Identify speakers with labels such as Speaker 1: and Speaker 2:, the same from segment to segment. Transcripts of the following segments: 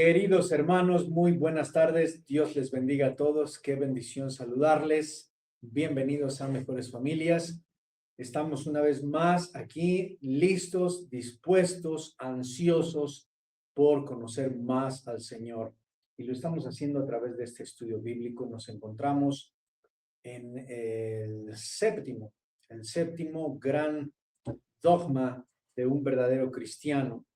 Speaker 1: Queridos hermanos, muy buenas tardes. Dios les bendiga a todos. Qué bendición saludarles. Bienvenidos a Mejores Familias. Estamos una vez más aquí, listos, dispuestos, ansiosos por conocer más al Señor. Y lo estamos haciendo a través de este estudio bíblico. Nos encontramos en el séptimo gran dogma de un verdadero cristiano.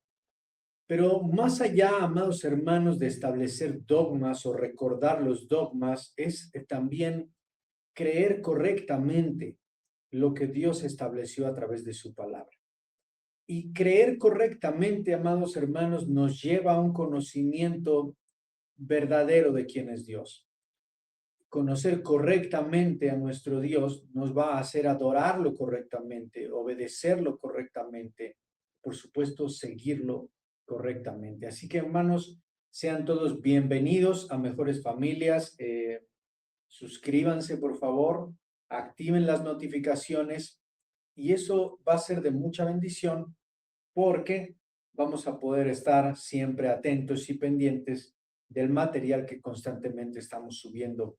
Speaker 1: Pero más allá, amados hermanos, de establecer dogmas o recordar los dogmas, es también creer correctamente lo que Dios estableció a través de su palabra. Y creer correctamente, amados hermanos, nos lleva a un conocimiento verdadero de quién es Dios. Conocer correctamente a nuestro Dios nos va a hacer adorarlo correctamente, obedecerlo correctamente, por supuesto, seguirlo correctamente. Así que, hermanos, sean todos bienvenidos a Mejores Familias. Suscríbanse, por favor, activen las notificaciones y eso va a ser de mucha bendición porque vamos a poder estar siempre atentos y pendientes del material que constantemente estamos subiendo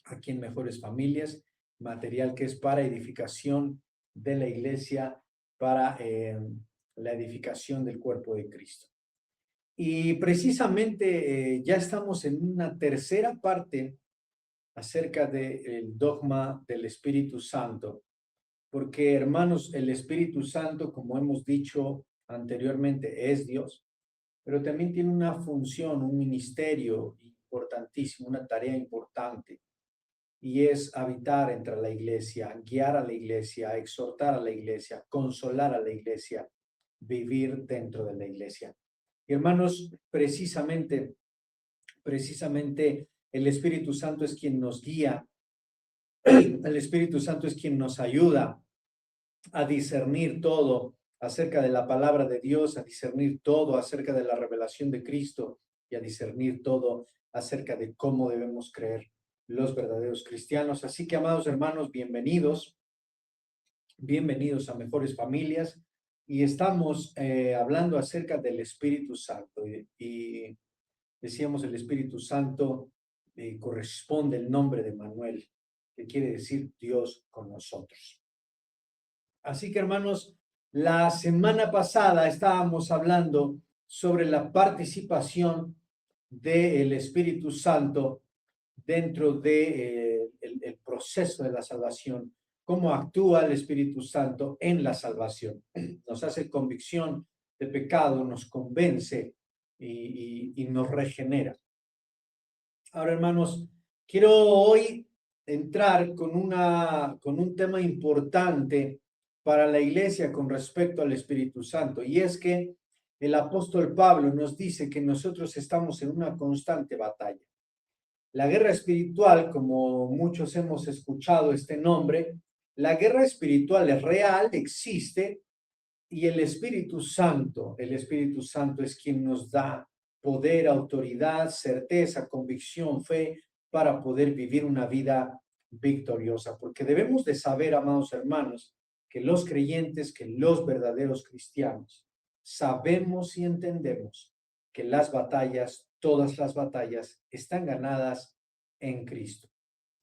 Speaker 1: aquí en Mejores Familias, material que es para edificación de la iglesia, para la edificación del cuerpo de Cristo. Y precisamente ya estamos en una tercera parte acerca del dogma del Espíritu Santo, porque hermanos, el Espíritu Santo, como hemos dicho anteriormente, es Dios, pero también tiene una función, un ministerio importantísimo, una tarea importante, y es habitar entre la iglesia, guiar a la iglesia, exhortar a la iglesia, consolar a la iglesia, vivir dentro de la iglesia. Y hermanos, precisamente el Espíritu Santo es quien nos guía, el Espíritu Santo es quien nos ayuda a discernir todo acerca de la palabra de Dios, a discernir todo acerca de la revelación de Cristo y a discernir todo acerca de cómo debemos creer los verdaderos cristianos. Así que, amados hermanos, bienvenidos a Mejores Familias y estamos hablando acerca del Espíritu Santo y decíamos el Espíritu Santo corresponde el nombre de Manuel, que quiere decir Dios con nosotros. Así que, hermanos, la semana pasada estábamos hablando sobre la participación del Espíritu Santo dentro de el proceso de la salvación, cómo actúa el Espíritu Santo en la salvación. Nos hace convicción de pecado, nos convence y nos regenera. Ahora, hermanos, quiero hoy entrar con un tema importante para la iglesia con respecto al Espíritu Santo, y es que el apóstol Pablo nos dice que nosotros estamos en una constante batalla. La guerra espiritual, como muchos hemos escuchado este nombre, la guerra espiritual es real, existe, y el Espíritu Santo es quien nos da poder, autoridad, certeza, convicción, fe para poder vivir una vida victoriosa. Porque debemos de saber, amados hermanos, que los creyentes, que los verdaderos cristianos, sabemos y entendemos que las batallas, todas las batallas, están ganadas en Cristo.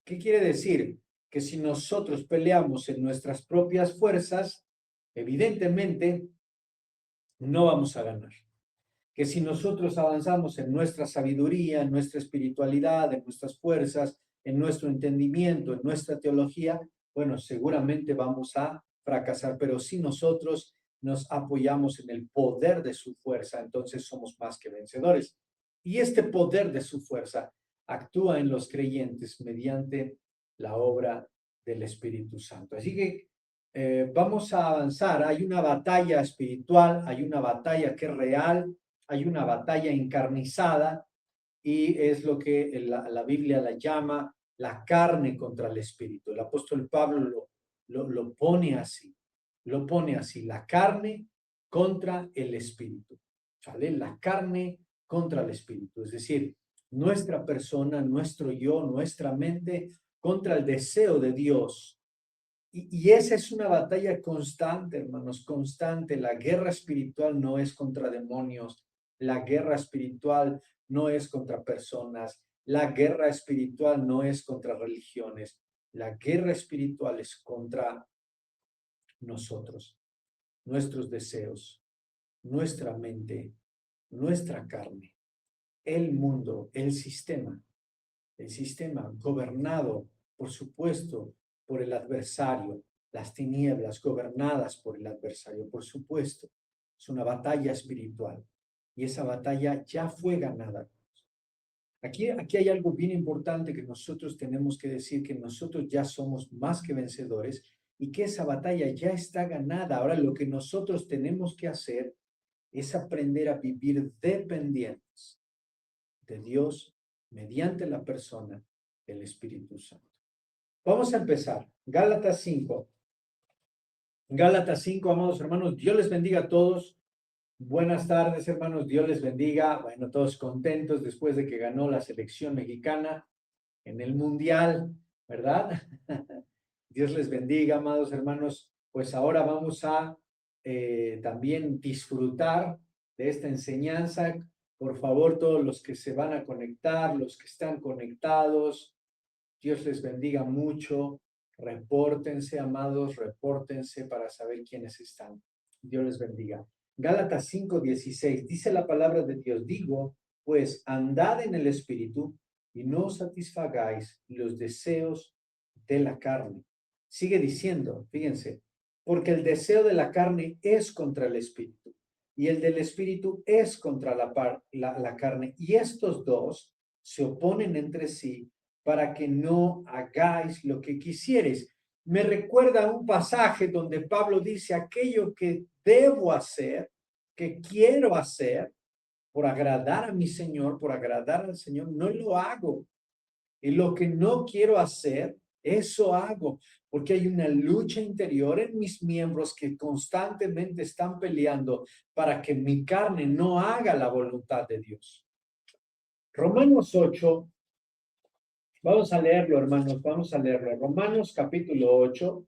Speaker 1: ¿Qué quiere decir? Que si nosotros peleamos en nuestras propias fuerzas, evidentemente no vamos a ganar. Que si nosotros avanzamos en nuestra sabiduría, en nuestra espiritualidad, en nuestras fuerzas, en nuestro entendimiento, en nuestra teología, bueno, seguramente vamos a fracasar, pero si nosotros nos apoyamos en el poder de su fuerza, entonces somos más que vencedores. Y este poder de su fuerza actúa en los creyentes mediante la obra del Espíritu Santo. Así que vamos a avanzar. Hay una batalla espiritual, hay una batalla que es real, hay una batalla encarnizada y es lo que la Biblia la llama la carne contra el espíritu. El apóstol Pablo lo pone así, la carne contra el espíritu, ¿sale? La carne contra el espíritu, es decir, nuestra persona, nuestro yo, nuestra mente contra el deseo de Dios. Y esa es una batalla constante, hermanos, constante. La guerra espiritual no es contra demonios, La guerra espiritual no es contra personas. La guerra espiritual no es contra religiones. La guerra espiritual es contra nosotros, nuestros deseos, nuestra mente, nuestra carne, el mundo, el sistema gobernado, por supuesto, por el adversario, las tinieblas gobernadas por el adversario, por supuesto. Es una batalla espiritual y esa batalla ya fue ganada. Aquí hay algo bien importante que nosotros tenemos que decir, que nosotros ya somos más que vencedores y que esa batalla ya está ganada. Ahora lo que nosotros tenemos que hacer es aprender a vivir dependientes de Dios mediante la persona del Espíritu Santo. Vamos a empezar. Gálatas 5. Gálatas 5, amados hermanos, Dios les bendiga a todos. Buenas tardes, hermanos, Dios les bendiga. Bueno, todos contentos después de que ganó la selección mexicana en el Mundial, ¿verdad? Dios les bendiga, amados hermanos. Pues ahora vamos a también disfrutar de esta enseñanza. Por favor, todos los que se van a conectar, los que están conectados, Dios les bendiga mucho. Repórtense, amados, repórtense para saber quiénes están. Dios les bendiga. Gálatas 5:16, dice la palabra de Dios, digo, pues andad en el Espíritu y no satisfagáis los deseos de la carne. Sigue diciendo, fíjense, porque el deseo de la carne es contra el Espíritu y el del Espíritu es contra la carne, y estos dos se oponen entre sí para que no hagáis lo que quisieres. Me recuerda un pasaje donde Pablo dice, aquello que debo hacer, que quiero hacer, por agradar a mi Señor, por agradar al Señor, no lo hago. Y lo que no quiero hacer, eso hago, porque hay una lucha interior en mis miembros que constantemente están peleando para que mi carne no haga la voluntad de Dios. Romanos 8, vamos a leerlo, hermanos, vamos a leerlo. Romanos capítulo 8,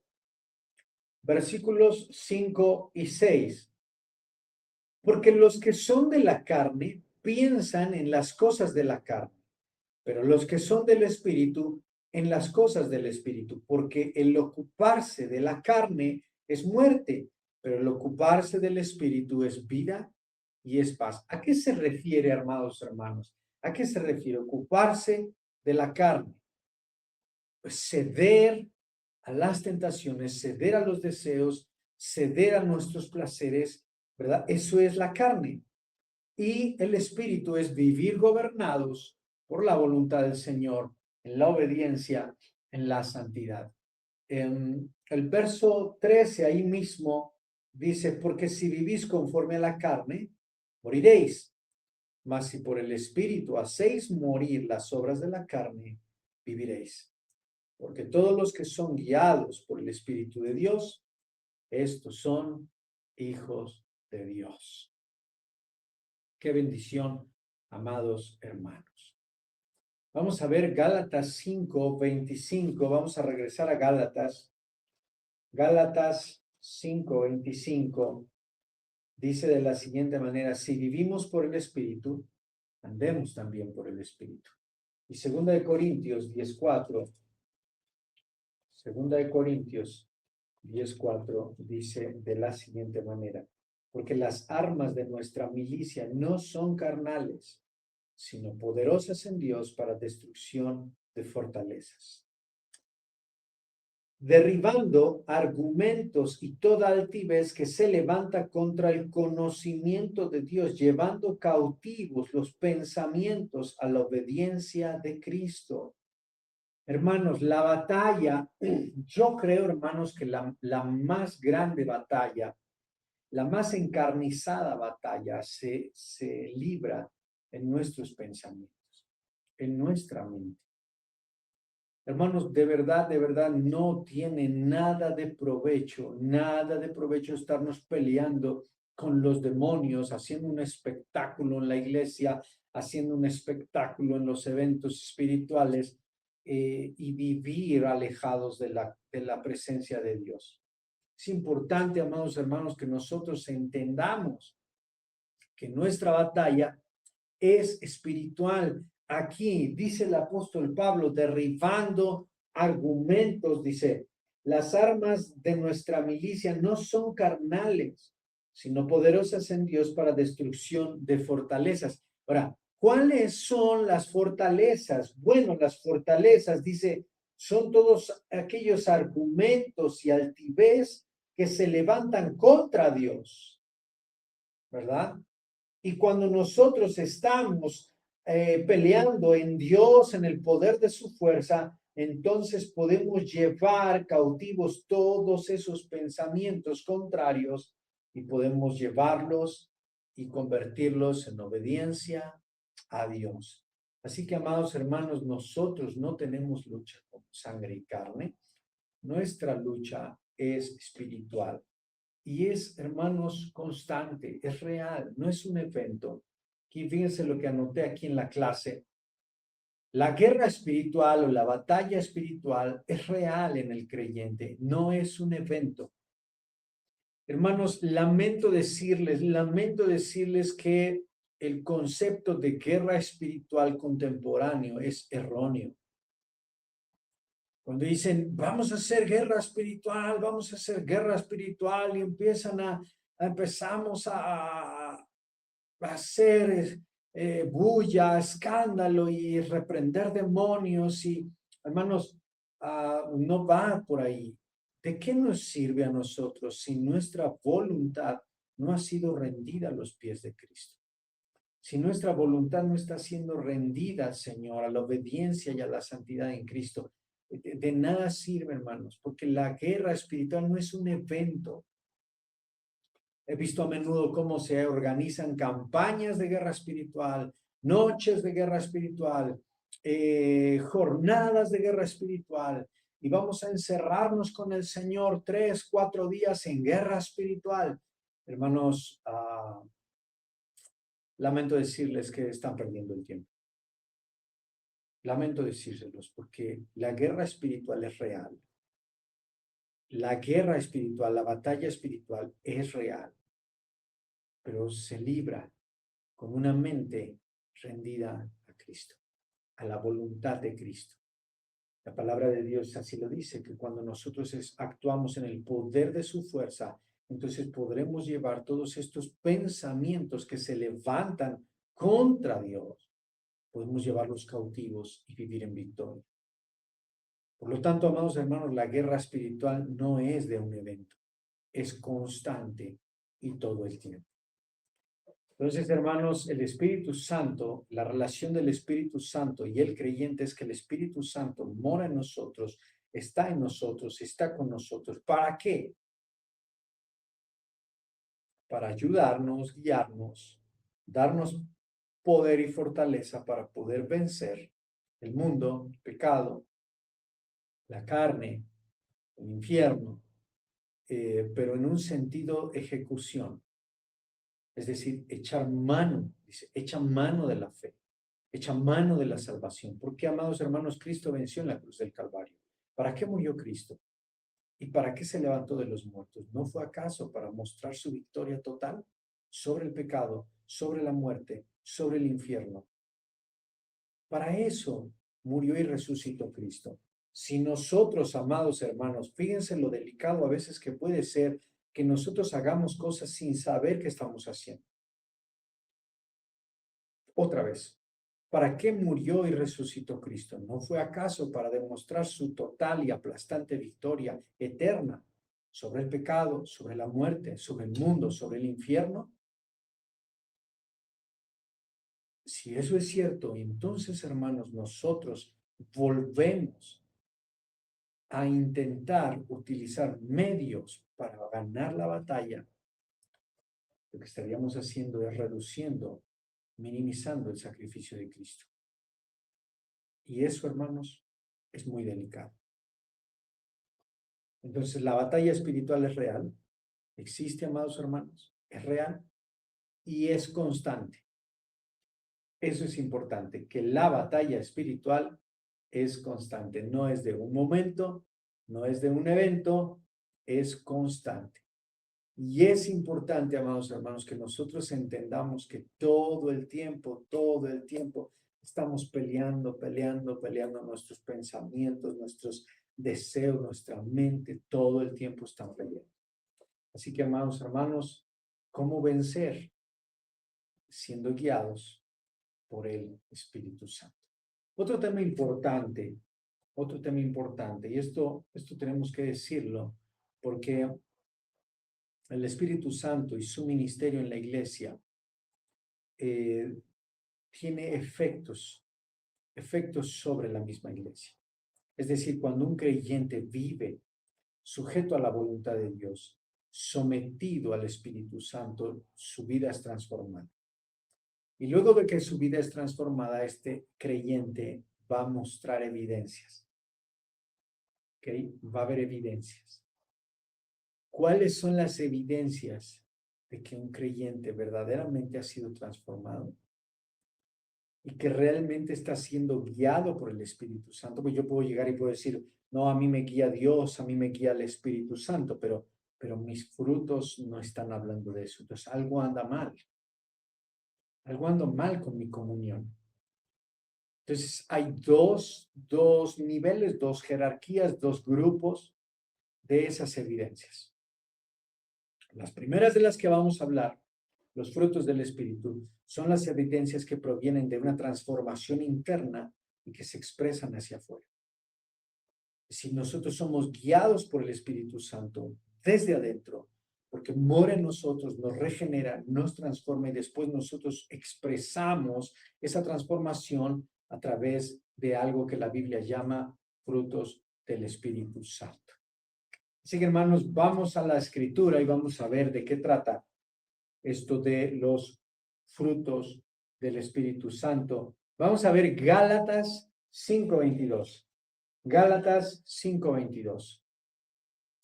Speaker 1: versículos 5 y 6. Porque los que son de la carne piensan en las cosas de la carne, pero los que son del Espíritu en las cosas del Espíritu, porque el ocuparse de la carne es muerte, pero el ocuparse del Espíritu es vida y es paz. ¿A qué se refiere, hermanos? ¿A qué se refiere ocuparse de la carne? Pues ceder a las tentaciones, ceder a los deseos, ceder a nuestros placeres, ¿verdad? Eso es la carne. Y el Espíritu es vivir gobernados por la voluntad del Señor, en la obediencia, en la santidad. En el verso 13, ahí mismo, dice, porque si vivís conforme a la carne, moriréis. Mas si por el Espíritu hacéis morir las obras de la carne, viviréis. Porque todos los que son guiados por el Espíritu de Dios, estos son hijos de Dios. Qué bendición, amados hermanos. Vamos a ver Gálatas 5:25. Vamos a regresar a Gálatas. Gálatas 5:25 dice de la siguiente manera, si vivimos por el Espíritu, andemos también por el Espíritu. Y 2 Corintios 10:4. 2 Corintios 10:4 dice de la siguiente manera, porque las armas de nuestra milicia no son carnales, sino poderosas en Dios para destrucción de fortalezas, derribando argumentos y toda altivez que se levanta contra el conocimiento de Dios, llevando cautivos los pensamientos a la obediencia de Cristo. Hermanos, la batalla, yo creo, hermanos, que la más grande batalla, la más encarnizada batalla se libra en nuestros pensamientos, en nuestra mente. Hermanos, de verdad, no tiene nada de provecho estarnos peleando con los demonios, haciendo un espectáculo en la iglesia, haciendo un espectáculo en los eventos espirituales y vivir alejados de la presencia de Dios. Es importante, amados hermanos, que nosotros entendamos que nuestra batalla es espiritual. Aquí dice el apóstol Pablo, derribando argumentos, dice, las armas de nuestra milicia no son carnales, sino poderosas en Dios para destrucción de fortalezas. Ahora, ¿cuáles son las fortalezas? Bueno, las fortalezas, dice, son todos aquellos argumentos y altivez que se levantan contra Dios, ¿verdad? Y cuando nosotros estamos peleando en Dios, en el poder de su fuerza, entonces podemos llevar cautivos todos esos pensamientos contrarios y podemos llevarlos y convertirlos en obediencia a Dios. Así que, amados hermanos, nosotros no tenemos lucha con sangre y carne. Nuestra lucha es espiritual. Y es, hermanos, constante, es real, no es un evento. Aquí fíjense lo que anoté aquí en la clase. La guerra espiritual o la batalla espiritual es real en el creyente, no es un evento. Hermanos, lamento decirles que el concepto de guerra espiritual contemporáneo es erróneo. Cuando dicen, vamos a hacer guerra espiritual, y empezamos a hacer bulla, escándalo y reprender demonios. Y, hermanos, no va por ahí. ¿De qué nos sirve a nosotros si nuestra voluntad no ha sido rendida a los pies de Cristo? Si nuestra voluntad no está siendo rendida, Señor, a la obediencia y a la santidad en Cristo, de nada sirve, hermanos, porque la guerra espiritual no es un evento. He visto a menudo cómo se organizan campañas de guerra espiritual, noches de guerra espiritual, jornadas de guerra espiritual, y vamos a encerrarnos con el Señor 3, 4 días en guerra espiritual. Hermanos, lamento decirles que están perdiendo el tiempo. Lamento decírselos porque la guerra espiritual es real. La guerra espiritual, la batalla espiritual es real, pero se libra con una mente rendida a Cristo, a la voluntad de Cristo. La palabra de Dios así lo dice, que cuando nosotros actuamos en el poder de su fuerza, entonces podremos llevar todos estos pensamientos que se levantan contra Dios, podemos llevarlos cautivos y vivir en victoria. Por lo tanto, amados hermanos, la guerra espiritual no es de un evento, es constante y todo el tiempo. Entonces, hermanos, el Espíritu Santo, la relación del Espíritu Santo y el creyente es que el Espíritu Santo mora en nosotros, está con nosotros. ¿Para qué? Para ayudarnos, guiarnos, darnos poder y fortaleza para poder vencer el mundo, el pecado, la carne, el infierno, pero en un sentido ejecución. Es decir, echar mano, dice, echa mano de la fe, echa mano de la salvación. Porque, amados hermanos, Cristo venció en la cruz del Calvario. ¿Para qué murió Cristo? ¿Y para qué se levantó de los muertos? ¿No fue acaso para mostrar su victoria total sobre el pecado, sobre la muerte, sobre el infierno? Para eso murió y resucitó Cristo. Si nosotros, amados hermanos, fíjense lo delicado a veces que puede ser que nosotros hagamos cosas sin saber qué estamos haciendo. Otra vez, ¿para qué murió y resucitó Cristo? ¿No fue acaso para demostrar su total y aplastante victoria eterna sobre el pecado, sobre la muerte, sobre el mundo, sobre el infierno? Si eso es cierto, entonces, hermanos, nosotros volvemos a intentar utilizar medios para ganar la batalla. Lo que estaríamos haciendo es reduciendo, minimizando el sacrificio de Cristo. Y eso, hermanos, es muy delicado. Entonces, la batalla espiritual es real. Existe, amados hermanos, es real y es constante. Eso es importante, que la batalla espiritual es constante. No es de un momento, no es de un evento, es constante. Y es importante, amados hermanos, que nosotros entendamos que todo el tiempo, estamos peleando nuestros pensamientos, nuestros deseos, nuestra mente, todo el tiempo están peleando. Así que, amados hermanos, ¿cómo vencer? Siendo guiados por el Espíritu Santo. Otro tema importante, y esto tenemos que decirlo, porque el Espíritu Santo y su ministerio en la iglesia tiene efectos sobre la misma iglesia. Es decir, cuando un creyente vive sujeto a la voluntad de Dios, sometido al Espíritu Santo, su vida es transformada. Y luego de que su vida es transformada, este creyente va a mostrar evidencias. ¿Okay? Va a haber evidencias. ¿Cuáles son las evidencias de que un creyente verdaderamente ha sido transformado y que realmente está siendo guiado por el Espíritu Santo? Pues yo puedo llegar y puedo decir, no, a mí me guía Dios, a mí me guía el Espíritu Santo, pero mis frutos no están hablando de eso. Entonces algo anda mal. Algo anda mal con mi comunión. Entonces hay dos niveles, dos jerarquías, dos grupos de esas evidencias. Las primeras de las que vamos a hablar, los frutos del Espíritu, son las evidencias que provienen de una transformación interna y que se expresan hacia afuera. Si nosotros somos guiados por el Espíritu Santo desde adentro, porque mora en nosotros, nos regenera, nos transforma y después nosotros expresamos esa transformación a través de algo que la Biblia llama frutos del Espíritu Santo. Así que, hermanos, vamos a la Escritura y vamos a ver de qué trata esto de los frutos del Espíritu Santo. Vamos a ver Gálatas 5:22. Gálatas 5:22.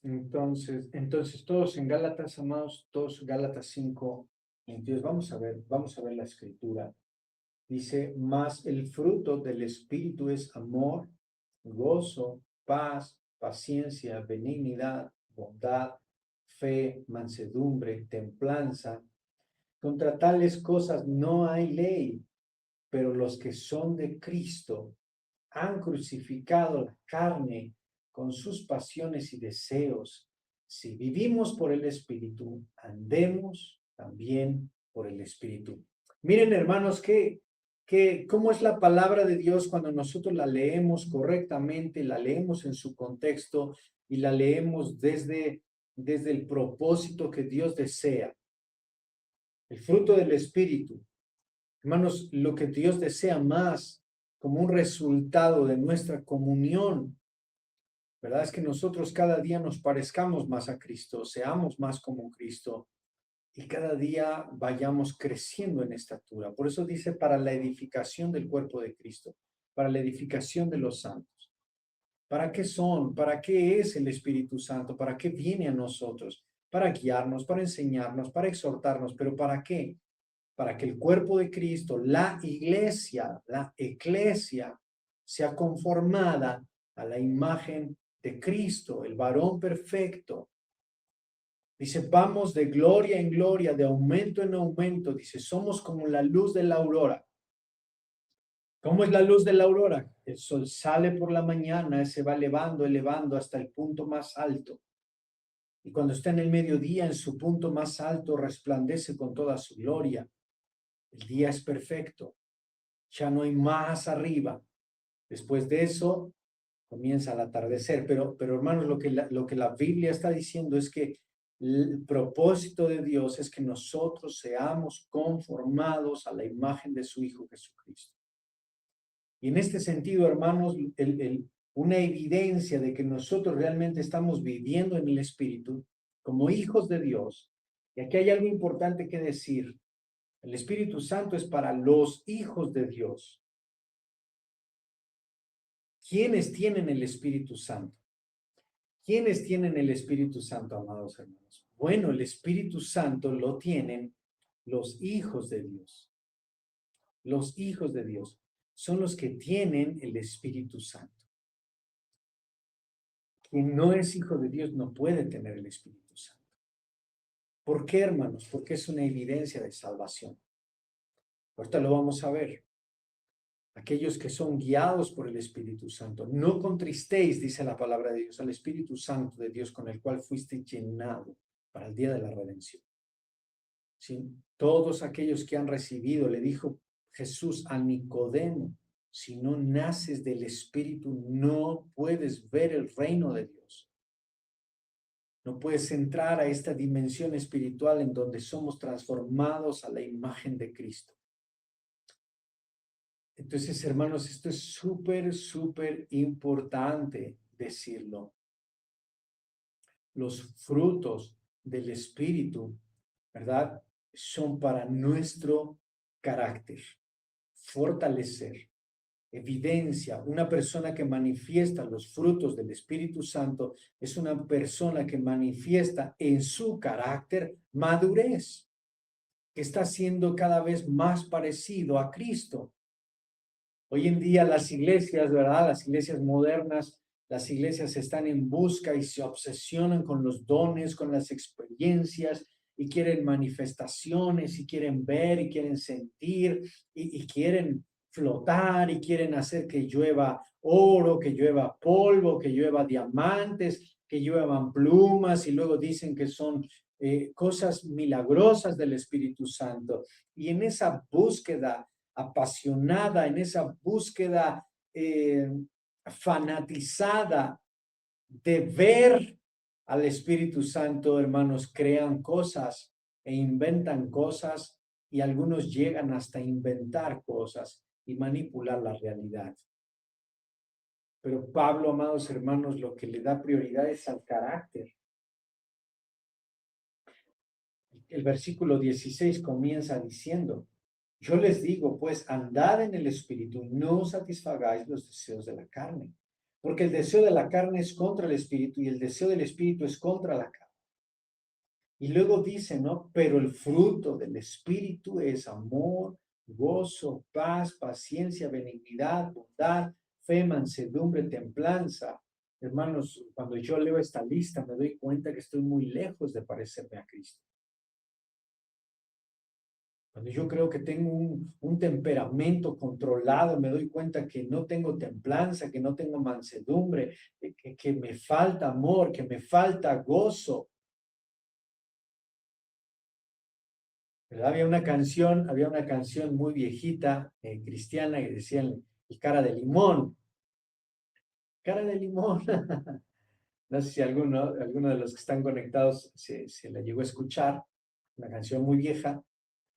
Speaker 1: Entonces, todos en Gálatas, amados, todos Gálatas 5:22. Vamos a ver la Escritura. Dice, mas el fruto del Espíritu es amor, gozo, paz, paciencia, benignidad, bondad, fe, mansedumbre, templanza. Contra tales cosas no hay ley, pero los que son de Cristo han crucificado la carne con sus pasiones y deseos. Si vivimos por el Espíritu, andemos también por el Espíritu. Miren, hermanos, cómo es la palabra de Dios cuando nosotros la leemos correctamente, la leemos en su contexto y la leemos desde el propósito que Dios desea. El fruto del Espíritu. Hermanos, lo que Dios desea más como un resultado de nuestra comunión, ¿verdad? Es que nosotros cada día nos parezcamos más a Cristo, seamos más como Cristo y cada día vayamos creciendo en estatura. Por eso dice para la edificación del cuerpo de Cristo, para la edificación de los santos. ¿Para qué son? ¿Para qué es el Espíritu Santo? ¿Para qué viene a nosotros? Para guiarnos, para enseñarnos, para exhortarnos, pero ¿para qué? Para que el cuerpo de Cristo, la iglesia, la eclesia, sea conformada a la imagen de Cristo, el varón perfecto. Dice, vamos de gloria en gloria, de aumento en aumento. Dice, somos como la luz de la aurora. ¿Cómo es la luz de la aurora? El sol sale por la mañana, se va elevando hasta el punto más alto. Y cuando está en el mediodía, en su punto más alto, resplandece con toda su gloria. El día es perfecto. Ya no hay más arriba. Después de eso, comienza el atardecer. Pero hermanos, lo que la Biblia está diciendo es que el propósito de Dios es que nosotros seamos conformados a la imagen de su Hijo Jesucristo. Y en este sentido, hermanos, una evidencia de que nosotros realmente estamos viviendo en el Espíritu como hijos de Dios. Y aquí hay algo importante que decir. El Espíritu Santo es para los hijos de Dios. ¿Quiénes tienen el Espíritu Santo? ¿Quiénes tienen el Espíritu Santo, amados hermanos? Bueno, el Espíritu Santo lo tienen los hijos de Dios. Los hijos de Dios son los que tienen el Espíritu Santo. Quien no es hijo de Dios no puede tener el Espíritu Santo. ¿Por qué, hermanos? Porque es una evidencia de salvación. Ahorita lo vamos a ver. Aquellos que son guiados por el Espíritu Santo. No contristéis, dice la palabra de Dios, al Espíritu Santo de Dios con el cual fuiste llenado para el día de la redención. ¿Sí? Todos aquellos que han recibido, le dijo Jesús a Nicodemo, si no naces del Espíritu, no puedes ver el reino de Dios. No puedes entrar a esta dimensión espiritual en donde somos transformados a la imagen de Cristo. Entonces, hermanos, esto es súper, súper importante decirlo. Los frutos del Espíritu, ¿verdad? Son para nuestro carácter, fortalecer, evidencia. Una persona que manifiesta los frutos del Espíritu Santo es una persona que manifiesta en su carácter madurez, que está siendo cada vez más parecido a Cristo. Hoy en día las iglesias, ¿verdad? Las iglesias modernas, las iglesias están en busca y se obsesionan con los dones, con las experiencias y quieren manifestaciones y quieren ver y quieren sentir y quieren flotar y quieren hacer que llueva oro, que llueva polvo, que llueva diamantes, que lluevan plumas y luego dicen que son cosas milagrosas del Espíritu Santo. Y en esa búsqueda apasionada, en esa búsqueda fanatizada de ver al Espíritu Santo, hermanos, crean cosas e inventan cosas y algunos llegan hasta inventar cosas y manipular la realidad. Pero Pablo, amados hermanos, lo que le da prioridad es al carácter. El versículo 16 comienza diciendo: yo les digo, pues, andad en el Espíritu y no satisfagáis los deseos de la carne, porque el deseo de la carne es contra el Espíritu y el deseo del Espíritu es contra la carne. Y luego dice, ¿no? Pero el fruto del Espíritu es amor, gozo, paz, paciencia, benignidad, bondad, fe, mansedumbre, templanza. Hermanos, cuando yo leo esta lista me doy cuenta que estoy muy lejos de parecerme a Cristo. Cuando yo creo que tengo un temperamento controlado, me doy cuenta que no tengo templanza, que no tengo mansedumbre, que me falta amor, que me falta gozo. ¿Verdad? Había una canción muy viejita, cristiana, que decía el cara de limón. Cara de limón. No sé si alguno de los que están conectados se la llegó a escuchar, una canción muy vieja.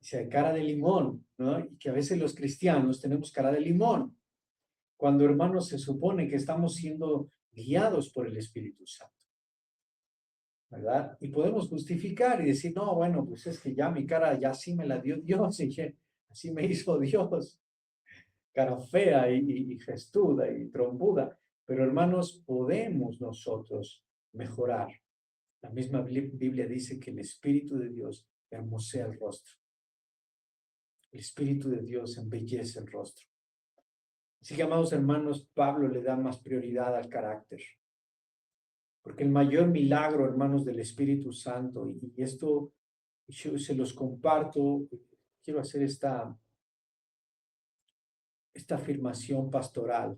Speaker 1: Dice, cara de limón, ¿no? Y que a veces los cristianos tenemos cara de limón, cuando, hermanos, se supone que estamos siendo guiados por el Espíritu Santo, ¿verdad? Y podemos justificar y decir, no, bueno, pues es que ya mi cara ya sí me la dio Dios y que así me hizo Dios, cara fea y gestuda y trompuda. Pero, hermanos, podemos nosotros mejorar. La misma Biblia dice que el Espíritu de Dios hermosea el rostro. El Espíritu de Dios embellece el rostro. Así que, amados hermanos, Pablo le da más prioridad al carácter. Porque el mayor milagro, hermanos, del Espíritu Santo, y esto yo se los comparto, quiero hacer esta afirmación pastoral,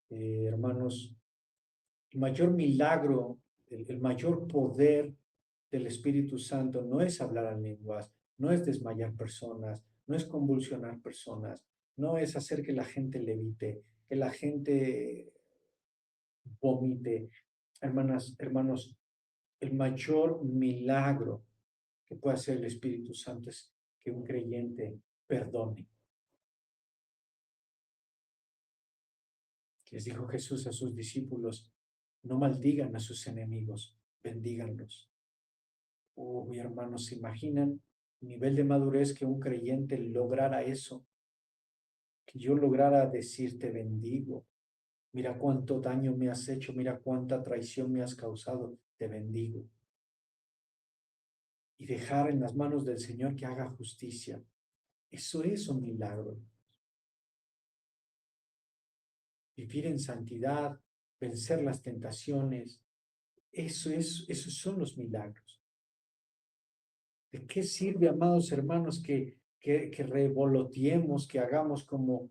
Speaker 1: hermanos, el mayor milagro, el mayor poder del Espíritu Santo no es hablar en lenguas, no es desmayar personas, no es convulsionar personas, no es hacer que la gente levite, que la gente vomite. Hermanos, el mayor milagro que puede hacer el Espíritu Santo es que un creyente perdone. Les dijo Jesús a sus discípulos, no maldigan a sus enemigos, bendíganlos. Oh, mi hermanos, ¿se imaginan el nivel de madurez que un creyente lograra eso? Que yo lograra decirte bendigo. Mira cuánto daño me has hecho, mira cuánta traición me has causado, te bendigo. Y dejar en las manos del Señor que haga justicia. Eso es un milagro. Vivir en santidad, vencer las tentaciones, esos son los milagros. ¿De qué sirve, amados hermanos, que revoloteemos, que hagamos como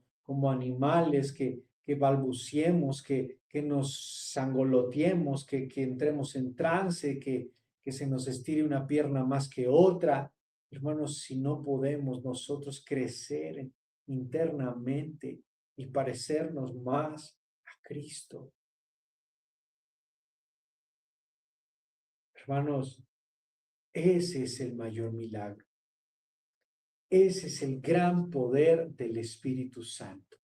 Speaker 1: animales, que balbuciemos, que nos sangoloteemos, que entremos en trance, que se nos estire una pierna más que otra? Hermanos, si no podemos nosotros crecer internamente y parecernos más a Cristo. Hermanos, ese es el mayor milagro. Ese es el gran poder del Espíritu Santo.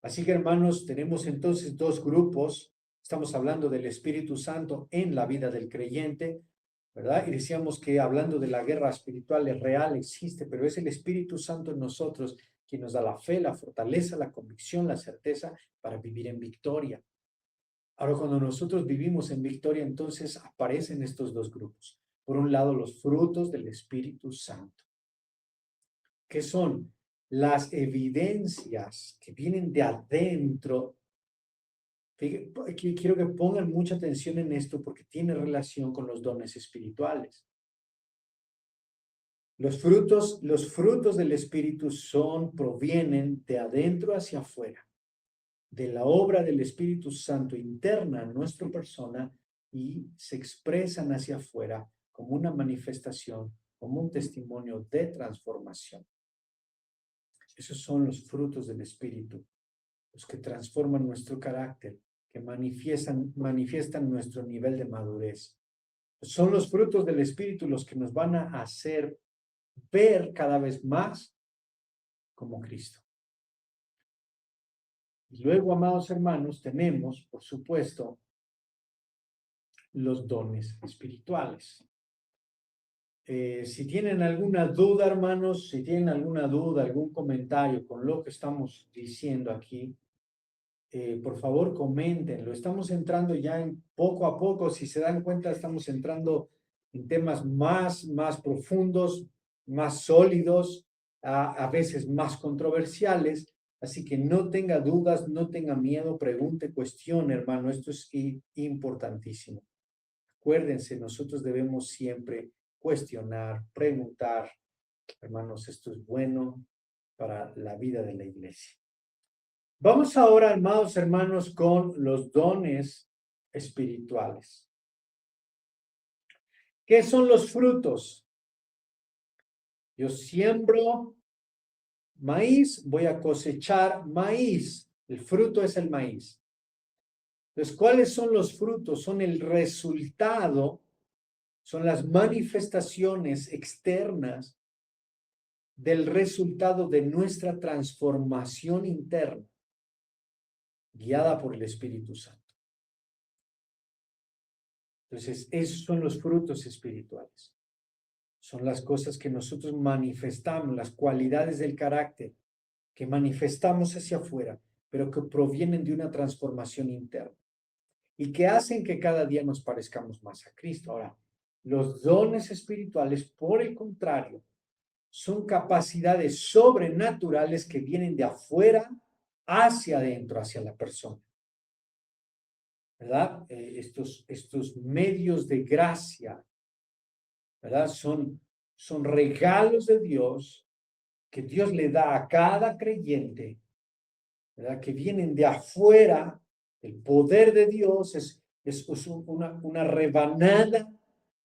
Speaker 1: Así que, hermanos, tenemos entonces dos grupos. Estamos hablando del Espíritu Santo en la vida del creyente, ¿verdad? Y decíamos que hablando de la guerra espiritual es real, existe, pero es el Espíritu Santo en nosotros quien nos da la fe, la fortaleza, la convicción, la certeza para vivir en victoria. Ahora, cuando nosotros vivimos en victoria, entonces aparecen estos dos grupos. Por un lado, los frutos del Espíritu Santo, que son las evidencias que vienen de adentro. Quiero que pongan mucha atención en esto porque tiene relación con los dones espirituales. Los frutos del Espíritu provienen de adentro hacia afuera, de la obra del Espíritu Santo interna en nuestra persona y se expresan hacia afuera como una manifestación, como un testimonio de transformación. Esos son los frutos del Espíritu, los que transforman nuestro carácter, que manifiestan nuestro nivel de madurez. Son los frutos del Espíritu los que nos van a hacer ver cada vez más como Cristo. Y luego, amados hermanos, tenemos, por supuesto, los dones espirituales. Si tienen alguna duda, hermanos, si tienen alguna duda, algún comentario con lo que estamos diciendo aquí, por favor coméntenlo. Estamos entrando ya en poco a poco, si se dan cuenta, estamos entrando en temas más profundos, más sólidos, a veces más controversiales. Así que no tenga dudas, no tenga miedo, pregunte, cuestione, hermano. Esto es importantísimo. Acuérdense, nosotros debemos siempre cuestionar, preguntar. Hermanos, esto es bueno para la vida de la iglesia. Vamos ahora, amados hermanos, con los dones espirituales. ¿Qué son los frutos? Yo siembro maíz, voy a cosechar maíz. El fruto es el maíz. Entonces, ¿cuáles son los frutos? Son el resultado, son las manifestaciones externas del resultado de nuestra transformación interna, guiada por el Espíritu Santo. Entonces, esos son los frutos espirituales. Son las cosas que nosotros manifestamos, las cualidades del carácter que manifestamos hacia afuera, pero que provienen de una transformación interna y que hacen que cada día nos parezcamos más a Cristo. Ahora, los dones espirituales, por el contrario, son capacidades sobrenaturales que vienen de afuera hacia adentro, hacia la persona. ¿Verdad? Estos medios de gracia, ¿verdad? Son regalos de Dios que Dios le da a cada creyente, ¿verdad? Que vienen de afuera. El poder de Dios es una rebanada,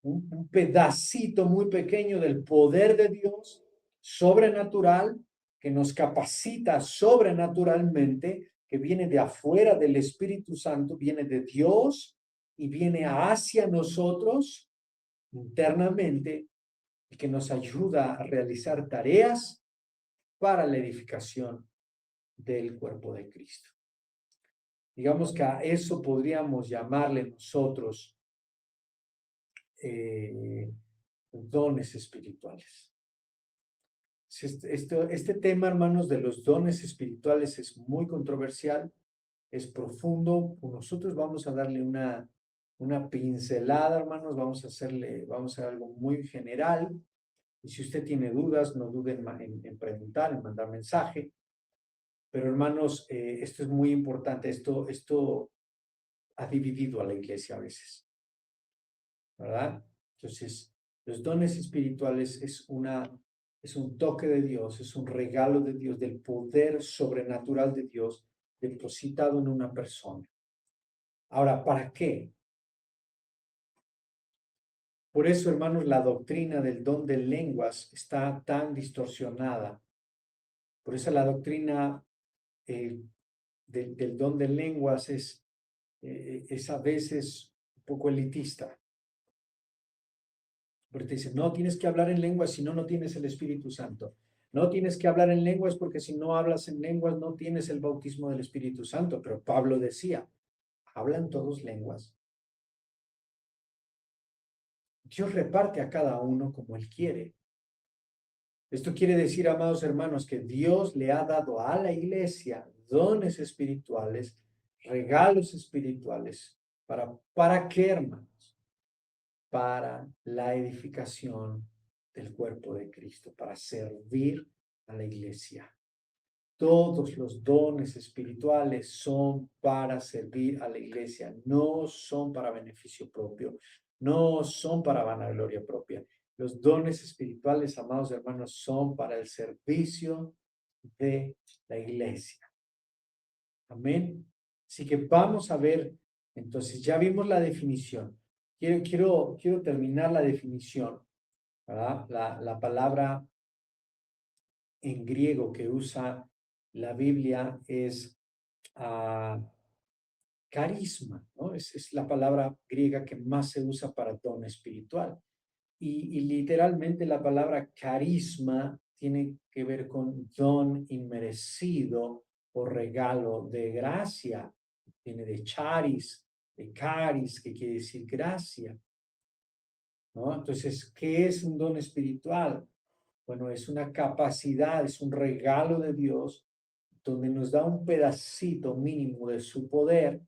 Speaker 1: un pedacito muy pequeño del poder de Dios sobrenatural que nos capacita sobrenaturalmente, que viene de afuera del Espíritu Santo, viene de Dios y viene hacia nosotros internamente y que nos ayuda a realizar tareas para la edificación del cuerpo de Cristo. Digamos que a eso podríamos llamarle nosotros dones espirituales. Este tema, hermanos, de los dones espirituales es muy controversial, es profundo. Nosotros vamos a darle una pincelada, hermanos, vamos a hacer algo muy general. Y si usted tiene dudas, no duden en preguntar, en mandar mensaje. Pero, hermanos, esto es muy importante. Esto ha dividido a la iglesia a veces, ¿verdad? Entonces, Los dones espirituales es un toque de Dios, es un regalo de Dios, del poder sobrenatural de Dios depositado en una persona. Ahora, ¿para qué? Por eso, hermanos, la doctrina del don de lenguas está tan distorsionada. Por eso la doctrina del don de lenguas es a veces un poco elitista. Porque te dicen, no, tienes que hablar en lenguas si no, no tienes el Espíritu Santo. No tienes que hablar en lenguas porque si no hablas en lenguas no tienes el bautismo del Espíritu Santo. Pero Pablo decía, ¿hablan todos lenguas? Dios reparte a cada uno como Él quiere. Esto quiere decir, amados hermanos, que Dios le ha dado a la iglesia dones espirituales, regalos espirituales. ¿Para qué, hermanos? Para la edificación del cuerpo de Cristo, para servir a la iglesia. Todos los dones espirituales son para servir a la iglesia, no son para beneficio propio, no son para vanagloria propia. Los dones espirituales, amados hermanos, son para el servicio de la iglesia. Amén. Así que vamos a ver, entonces ya vimos la definición. Quiero terminar la definición, ¿verdad? La palabra en griego que usa la Biblia es carisma, ¿no? Es la palabra griega que más se usa para don espiritual. Y literalmente la palabra carisma tiene que ver con don inmerecido o regalo de gracia. Viene de charis, de caris, que quiere decir gracia, ¿no? Entonces, ¿qué es un don espiritual? Bueno, es una capacidad, es un regalo de Dios donde nos da un pedacito mínimo de su poder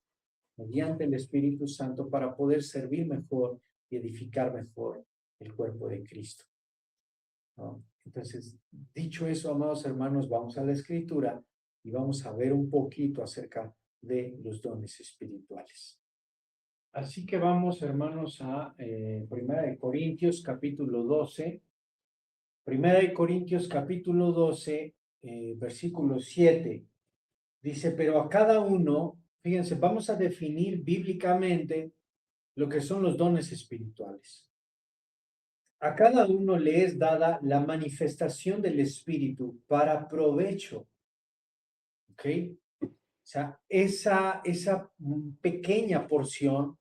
Speaker 1: mediante el Espíritu Santo para poder servir mejor y edificar mejor el cuerpo de Cristo, ¿no? Entonces, dicho eso, amados hermanos, vamos a la Escritura y vamos a ver un poquito acerca de los dones espirituales. Así que vamos, hermanos, a Primera de Corintios, capítulo 12. Primera de Corintios, capítulo 12, versículo 7. Dice, pero a cada uno, fíjense, vamos a definir bíblicamente lo que son los dones espirituales. A cada uno le es dada la manifestación del Espíritu para provecho. ¿Ok? O sea, esa pequeña porción,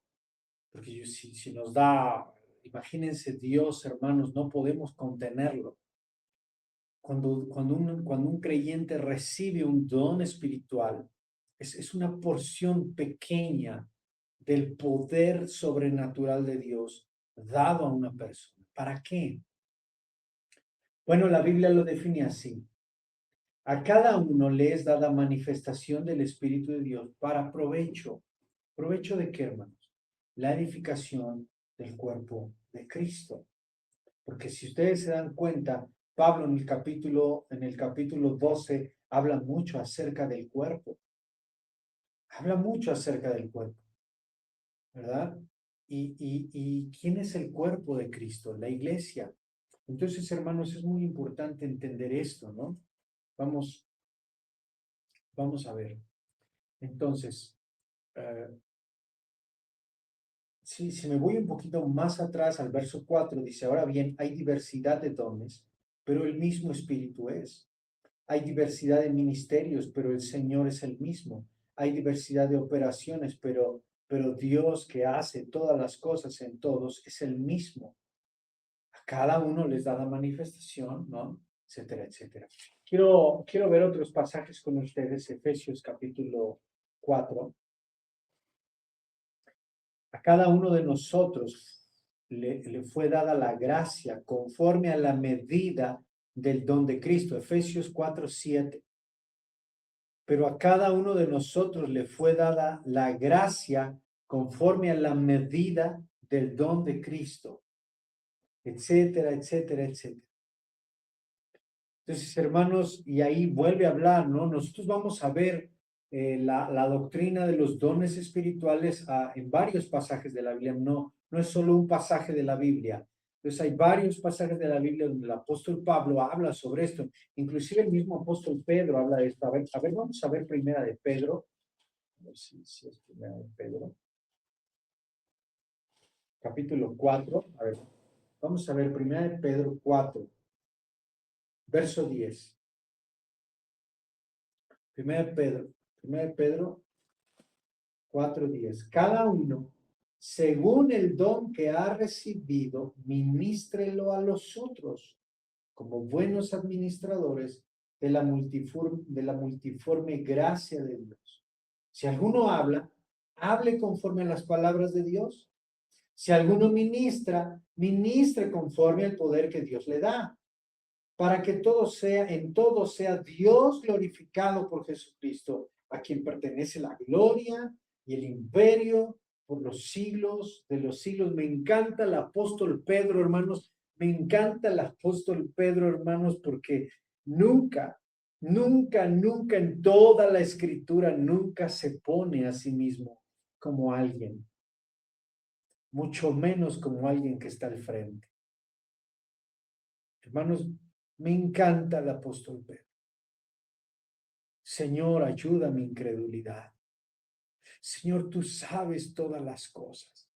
Speaker 1: porque si nos da, imagínense Dios, hermanos, no podemos contenerlo. Cuando un creyente recibe un don espiritual, es una porción pequeña del poder sobrenatural de Dios dado a una persona. ¿Para qué? Bueno, la Biblia lo define así. A cada uno le es dada manifestación del Espíritu de Dios para provecho. ¿Provecho de qué, hermanos? La edificación del cuerpo de Cristo. Porque si ustedes se dan cuenta, Pablo en el capítulo 12 habla mucho acerca del cuerpo. Habla mucho acerca del cuerpo, ¿verdad? ¿Y quién es el cuerpo de Cristo? La iglesia. Entonces, hermanos, es muy importante entender esto, ¿no? Vamos a ver. Entonces, si me voy un poquito más atrás al verso 4, dice, ahora bien, hay diversidad de dones, pero el mismo Espíritu es. Hay diversidad de ministerios, pero el Señor es el mismo. Hay diversidad de operaciones, pero Dios que hace todas las cosas en todos es el mismo. A cada uno les da la manifestación, ¿no? Etcétera, etcétera. Quiero ver otros pasajes con ustedes, Efesios capítulo 4. A cada uno de nosotros le fue dada la gracia conforme a la medida del don de Cristo. Efesios 4:7. Pero a cada uno de nosotros le fue dada la gracia conforme a la medida del don de Cristo, etcétera, etcétera, etcétera. Entonces, hermanos, y ahí vuelve a hablar, ¿no? Nosotros vamos a ver la doctrina de los dones espirituales en varios pasajes de la Biblia. No es solo un pasaje de la Biblia. Entonces hay varios pasajes de la Biblia donde el apóstol Pablo habla sobre esto. Inclusive el mismo apóstol Pedro habla de esto. A ver, vamos a ver primera de Pedro. A ver si es primera de Pedro. Capítulo 4. A ver, vamos a ver primera de Pedro 4, verso 10. Primera de Pedro 4:10. Cada uno, según el don que ha recibido, ministrelo a los otros como buenos administradores de la multiforme gracia de Dios. Si alguno habla, hable conforme a las palabras de Dios. Si alguno ministra, ministre conforme al poder que Dios le da, para que en todo sea Dios glorificado por Jesucristo, a quien pertenece la gloria y el imperio por los siglos de los siglos. Me encanta el apóstol Pedro, hermanos, me encanta el apóstol Pedro, hermanos, porque nunca, nunca, nunca en toda la escritura, nunca se pone a sí mismo como alguien, mucho menos como alguien que está al frente. Hermanos, me encanta el apóstol Pedro. Señor, ayuda a mi incredulidad. Señor, tú sabes todas las cosas.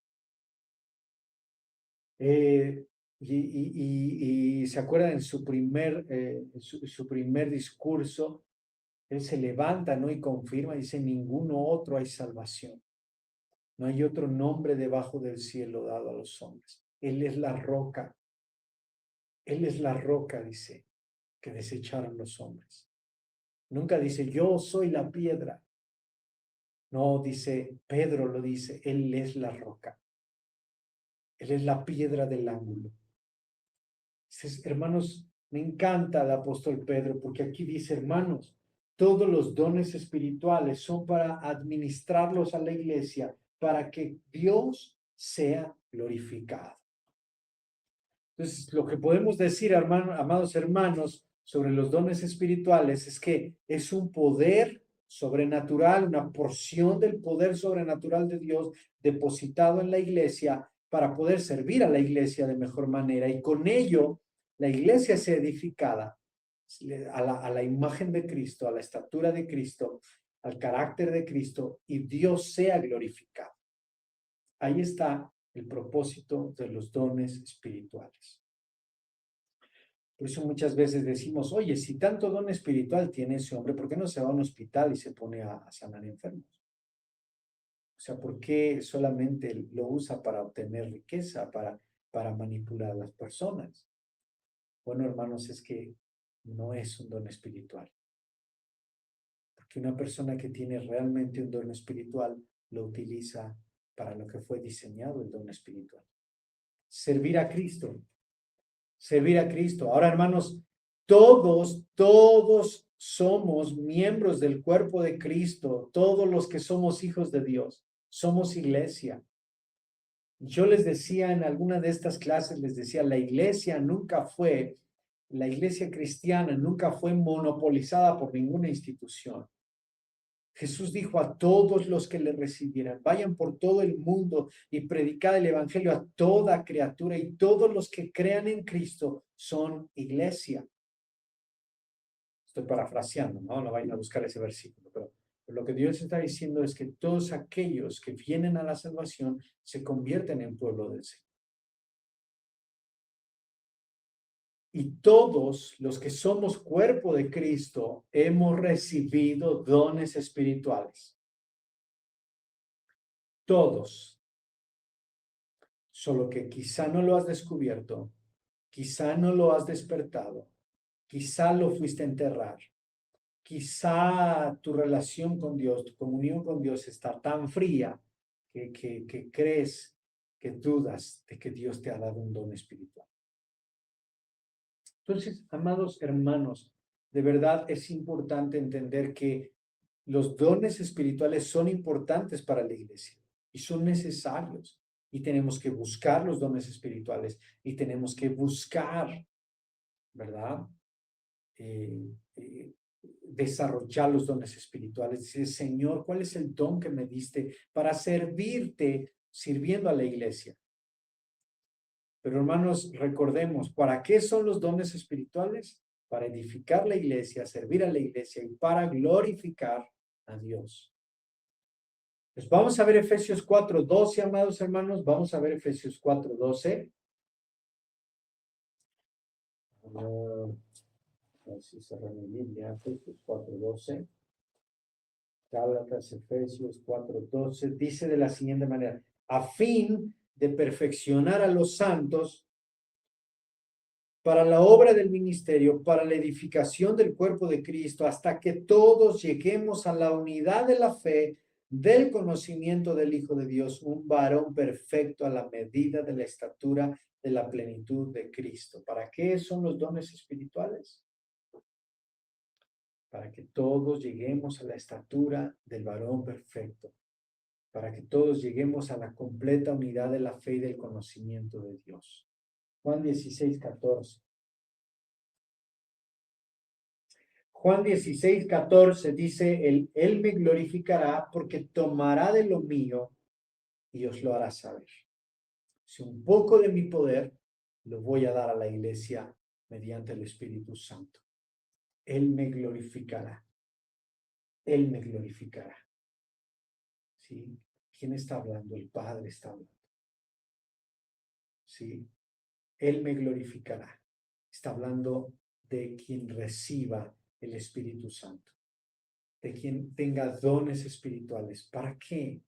Speaker 1: Y se acuerdan en su primer discurso, él se levanta, ¿no? Y confirma, dice, ningún otro hay salvación. No hay otro nombre debajo del cielo dado a los hombres. Él es la roca. Él es la roca, dice, que desecharon los hombres. Nunca dice, yo soy la piedra. No, dice, Pedro lo dice, Él es la roca. Él es la piedra del ángulo. Entonces, hermanos, me encanta el apóstol Pedro porque aquí dice, hermanos, todos los dones espirituales son para administrarlos a la iglesia, para que Dios sea glorificado. Entonces, lo que podemos decir, amados hermanos, sobre los dones espirituales es que es un poder sobrenatural, una porción del poder sobrenatural de Dios depositado en la iglesia para poder servir a la iglesia de mejor manera y con ello la iglesia sea edificada a la imagen de Cristo, a la estatura de Cristo, al carácter de Cristo y Dios sea glorificado. Ahí está el propósito de los dones espirituales. Por eso muchas veces decimos, oye, si tanto don espiritual tiene ese hombre, ¿por qué no se va a un hospital y se pone a sanar enfermos? O sea, ¿por qué solamente lo usa para obtener riqueza, para manipular a las personas? Bueno, hermanos, es que no es un don espiritual. Porque una persona que tiene realmente un don espiritual lo utiliza para lo que fue diseñado el don espiritual. Servir a Cristo. Servir a Cristo. Ahora, hermanos, todos somos miembros del cuerpo de Cristo. Todos los que somos hijos de Dios. Somos iglesia. Yo les decía en alguna de estas clases, les decía, la iglesia cristiana nunca fue monopolizada por ninguna institución. Jesús dijo a todos los que le recibieran, vayan por todo el mundo y predicad el evangelio a toda criatura y todos los que crean en Cristo son iglesia. Estoy parafraseando, ¿no? No vayan a buscar ese versículo, pero lo que Dios está diciendo es que todos aquellos que vienen a la salvación se convierten en pueblo del Señor. Y todos los que somos cuerpo de Cristo hemos recibido dones espirituales. Todos. Solo que quizá no lo has descubierto, quizá no lo has despertado, quizá lo fuiste a enterrar, quizá tu relación con Dios, tu comunión con Dios está tan fría que crees, que dudas de que Dios te ha dado un don espiritual. Entonces, amados hermanos, de verdad es importante entender que los dones espirituales son importantes para la iglesia y son necesarios. Y tenemos que buscar los dones espirituales y tenemos que buscar, ¿verdad? Desarrollar los dones espirituales. Decir, Señor, ¿cuál es el don que me diste para servirte sirviendo a la iglesia? Pero hermanos, recordemos, ¿para qué son los dones espirituales? Para edificar la iglesia, servir a la iglesia y para glorificar a Dios. Pues vamos a ver Efesios 4:12, amados hermanos. Vamos a ver Efesios 4:12. Así cerré mi Biblia, Efesios 4:12. Gálatas, Efesios 4:12. Dice de la siguiente manera: a fin de perfeccionar a los santos para la obra del ministerio, para la edificación del cuerpo de Cristo, hasta que todos lleguemos a la unidad de la fe, del conocimiento del Hijo de Dios, un varón perfecto a la medida de la estatura de la plenitud de Cristo. ¿Para qué son los dones espirituales? Para que todos lleguemos a la estatura del varón perfecto, para que todos lleguemos a la completa unidad de la fe y del conocimiento de Dios. Juan 16:14. Juan 16:14 dice, él me glorificará porque tomará de lo mío y os lo hará saber. Si un poco de mi poder lo voy a dar a la iglesia mediante el Espíritu Santo. Él me glorificará. Él me glorificará. ¿Sí? ¿Quién está hablando? El Padre está hablando. ¿Sí? Él me glorificará. Está hablando de quien reciba el Espíritu Santo, de quien tenga dones espirituales. ¿Para qué?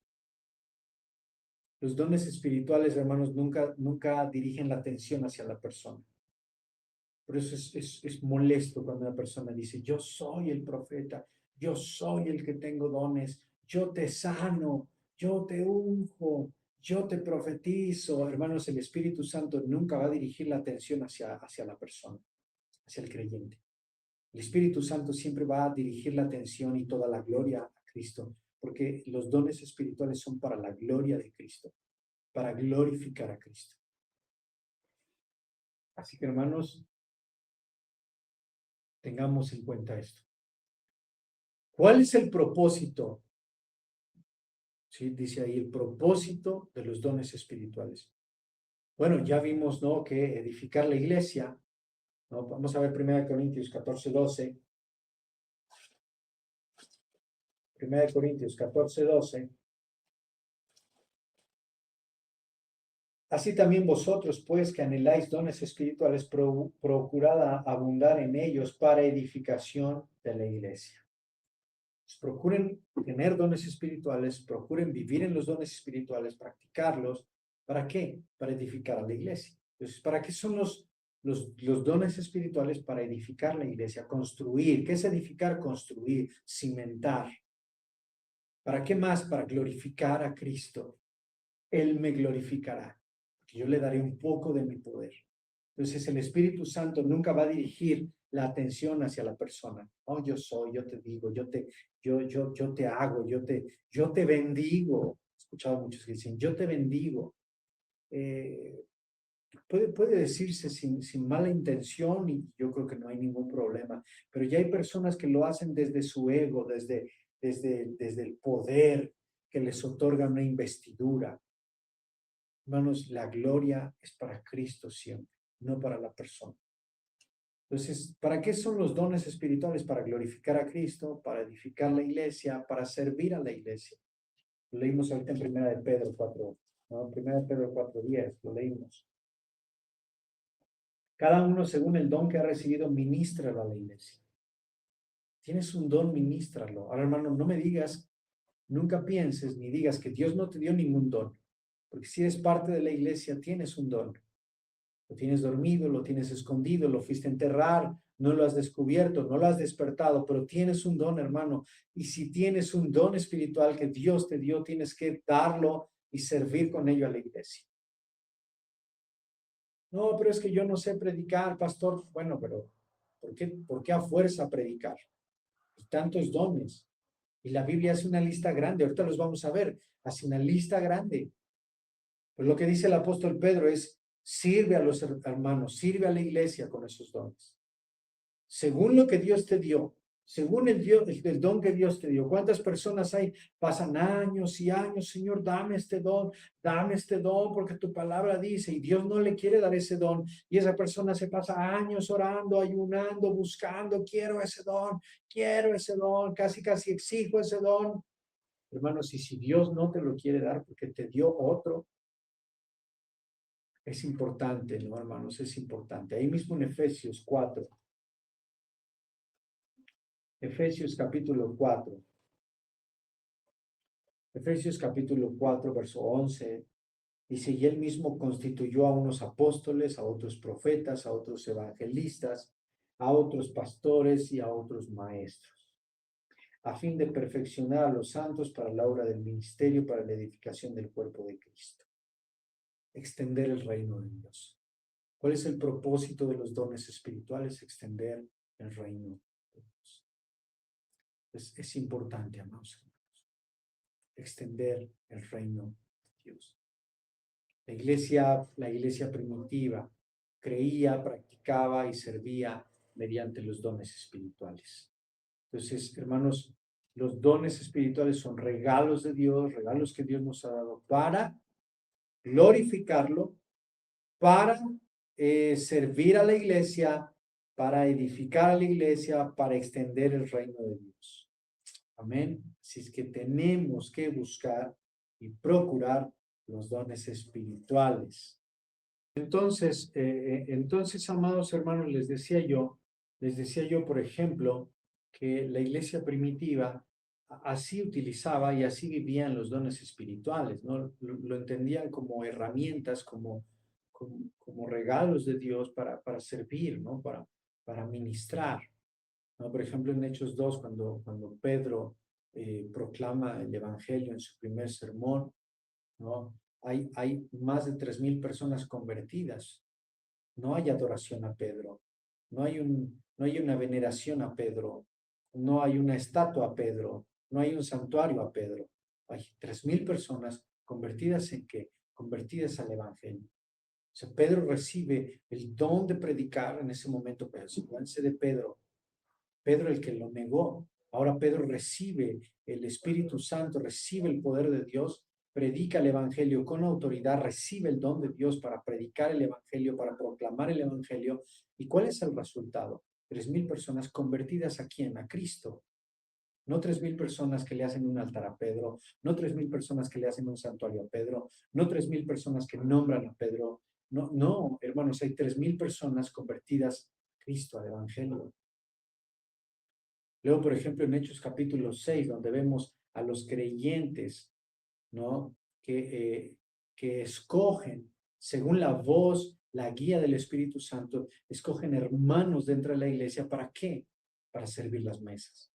Speaker 1: Los dones espirituales, hermanos, nunca dirigen la atención hacia la persona. Por eso es molesto cuando una persona dice, yo soy el profeta, yo soy el que tengo dones, yo te sano, yo te unjo, yo te profetizo. Hermanos, el Espíritu Santo nunca va a dirigir la atención hacia la persona, hacia el creyente. El Espíritu Santo siempre va a dirigir la atención y toda la gloria a Cristo, porque los dones espirituales son para la gloria de Cristo, para glorificar a Cristo. Así que, hermanos, tengamos en cuenta esto. ¿Cuál es el propósito? Sí, dice ahí el propósito de los dones espirituales. Bueno, ya vimos, ¿no?, que edificar la iglesia, ¿no? Vamos a ver 1 Corintios 14:12. 1 Corintios 14:12. Así también vosotros, pues, que anheláis dones espirituales, procurad abundar en ellos para edificación de la iglesia. Pues procuren tener dones espirituales, procuren vivir en los dones espirituales, practicarlos. ¿Para qué? Para edificar a la iglesia. Entonces, ¿para qué son los dones espirituales? Para edificar la iglesia, construir. ¿Qué es edificar? Construir, cimentar. ¿Para qué más? Para glorificar a Cristo. Él me glorificará, porque yo le daré un poco de mi poder. Entonces, el Espíritu Santo nunca va a dirigir la atención hacia la persona. Oh, yo soy, yo te digo, yo te hago, yo te bendigo. He escuchado muchos que dicen, yo te bendigo. Puede decirse sin mala intención y yo creo que no hay ningún problema, pero ya hay personas que lo hacen desde su ego, desde el poder que les otorga una investidura. Hermanos, la gloria es para Cristo siempre, no para la persona. Entonces, ¿para qué son los dones espirituales? Para glorificar a Cristo, para edificar la iglesia, para servir a la iglesia. Lo leímos ahorita en 1 de Pedro 4, ¿no? 1 de Pedro 4:10, lo leímos. Cada uno según el don que ha recibido, ministralo a la iglesia. Tienes un don, ministralo. Ahora, hermano, no me digas, nunca pienses ni digas que Dios no te dio ningún don. Porque si eres parte de la iglesia, tienes un don. Lo tienes dormido, lo tienes escondido, lo fuiste a enterrar, no lo has descubierto, no lo has despertado, pero tienes un don, hermano. Y si tienes un don espiritual que Dios te dio, tienes que darlo y servir con ello a la iglesia. No, pero es que yo no sé predicar, pastor. Bueno, pero ¿por qué a fuerza predicar? Y tantos dones. Y la Biblia hace una lista grande, ahorita los vamos a ver, hace una lista grande. Pues lo que dice el apóstol Pedro es, sirve a los hermanos, sirve a la iglesia con esos dones. Según lo que Dios te dio, según el don que Dios te dio. ¿Cuántas personas hay? Pasan años y años, Señor, dame este don, porque tu palabra dice, y Dios no le quiere dar ese don, y esa persona se pasa años orando, ayunando, buscando, quiero ese don, casi, casi exijo ese don. Hermanos, y si Dios no te lo quiere dar porque te dio otro, es importante, ¿no, hermanos? Es importante. Ahí mismo en Efesios 4. Efesios capítulo 4. Efesios capítulo 4, verso 11. Dice, y él mismo constituyó a unos apóstoles, a otros profetas, a otros evangelistas, a otros pastores y a otros maestros, a fin de perfeccionar a los santos para la obra del ministerio, para la edificación del cuerpo de Cristo. Extender el reino de Dios. ¿Cuál es el propósito de los dones espirituales? Extender el reino de Dios. Es importante, amados hermanos, extender el reino de Dios. La iglesia primitiva creía, practicaba y servía mediante los dones espirituales. Entonces, hermanos, los dones espirituales son regalos de Dios, regalos que Dios nos ha dado para glorificarlo, para servir a la iglesia, para edificar a la iglesia, para extender el reino de Dios. Amén. Así es que tenemos que buscar y procurar los dones espirituales. Entonces, amados hermanos, les decía yo, por ejemplo, que la iglesia primitiva así utilizaba y así vivían los dones espirituales, ¿no? Lo entendían como herramientas, como regalos de Dios para servir, ¿no? Para ministrar, ¿no? Por ejemplo, en Hechos 2, cuando Pedro proclama el evangelio en su primer sermón, ¿no? Hay más de 3,000 personas convertidas. No hay adoración a Pedro. No hay una veneración a Pedro. No hay una estatua a Pedro. No hay un santuario a Pedro. Hay 3,000 personas convertidas ¿en qué? Convertidas al evangelio. O sea, Pedro recibe el don de predicar en ese momento, pero acuérdense de Pedro. Pedro el que lo negó. Ahora Pedro recibe el Espíritu Santo, recibe el poder de Dios, predica el Evangelio con autoridad, recibe el don de Dios para predicar el Evangelio, para proclamar el Evangelio. ¿Y cuál es el resultado? 3,000 personas convertidas a quién? A Cristo. No 3,000 personas que le hacen un altar a Pedro, no 3,000 personas que le hacen un santuario a Pedro, no 3,000 personas que nombran a Pedro. No, no, hermanos, hay 3,000 personas convertidas a Cristo, al Evangelio. Luego, por ejemplo, en Hechos capítulo 6, donde vemos a los creyentes, ¿no? Que escogen, según la voz, la guía del Espíritu Santo, escogen hermanos dentro de la iglesia. ¿Para qué? Para servir las mesas.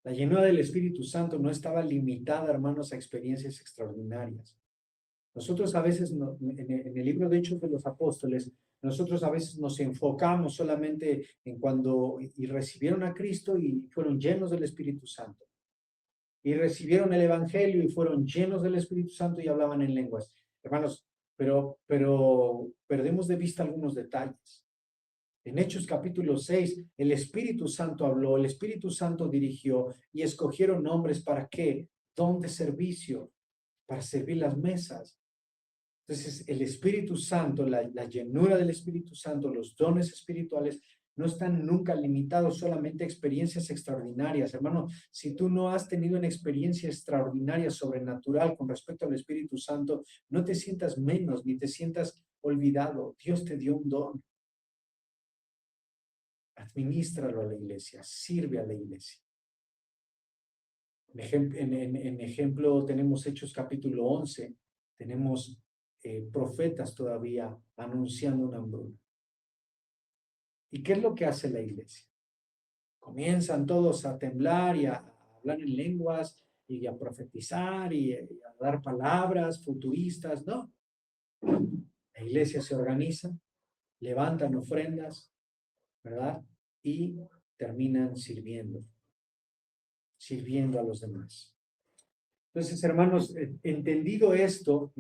Speaker 1: La llenura del Espíritu Santo no estaba limitada, hermanos, a experiencias extraordinarias. Nosotros a veces, en el libro de Hechos de los Apóstoles, nosotros a veces nos enfocamos solamente en cuando y recibieron a Cristo y fueron llenos del Espíritu Santo. Y recibieron el Evangelio y fueron llenos del Espíritu Santo y hablaban en lenguas. Hermanos, pero perdemos de vista algunos detalles. En Hechos capítulo 6, el Espíritu Santo habló, el Espíritu Santo dirigió y escogieron hombres para qué? Don de servicio, para servir las mesas. Entonces, el Espíritu Santo, la llenura del Espíritu Santo, los dones espirituales, no están nunca limitados solamente a experiencias extraordinarias. Hermano, si tú no has tenido una experiencia extraordinaria, sobrenatural con respecto al Espíritu Santo, no te sientas menos ni te sientas olvidado. Dios te dio un don. Administralo a la iglesia, sirve a la iglesia. En ejemplo, tenemos Hechos capítulo 11, tenemos profetas todavía anunciando una hambruna. ¿Y qué es lo que hace la iglesia? Comienzan todos a temblar y a hablar en lenguas y a profetizar y a dar palabras futuristas, ¿no? La iglesia se organiza, levantan ofrendas, ¿verdad? Y terminan sirviendo a los demás. Entonces, hermanos, entendido esto,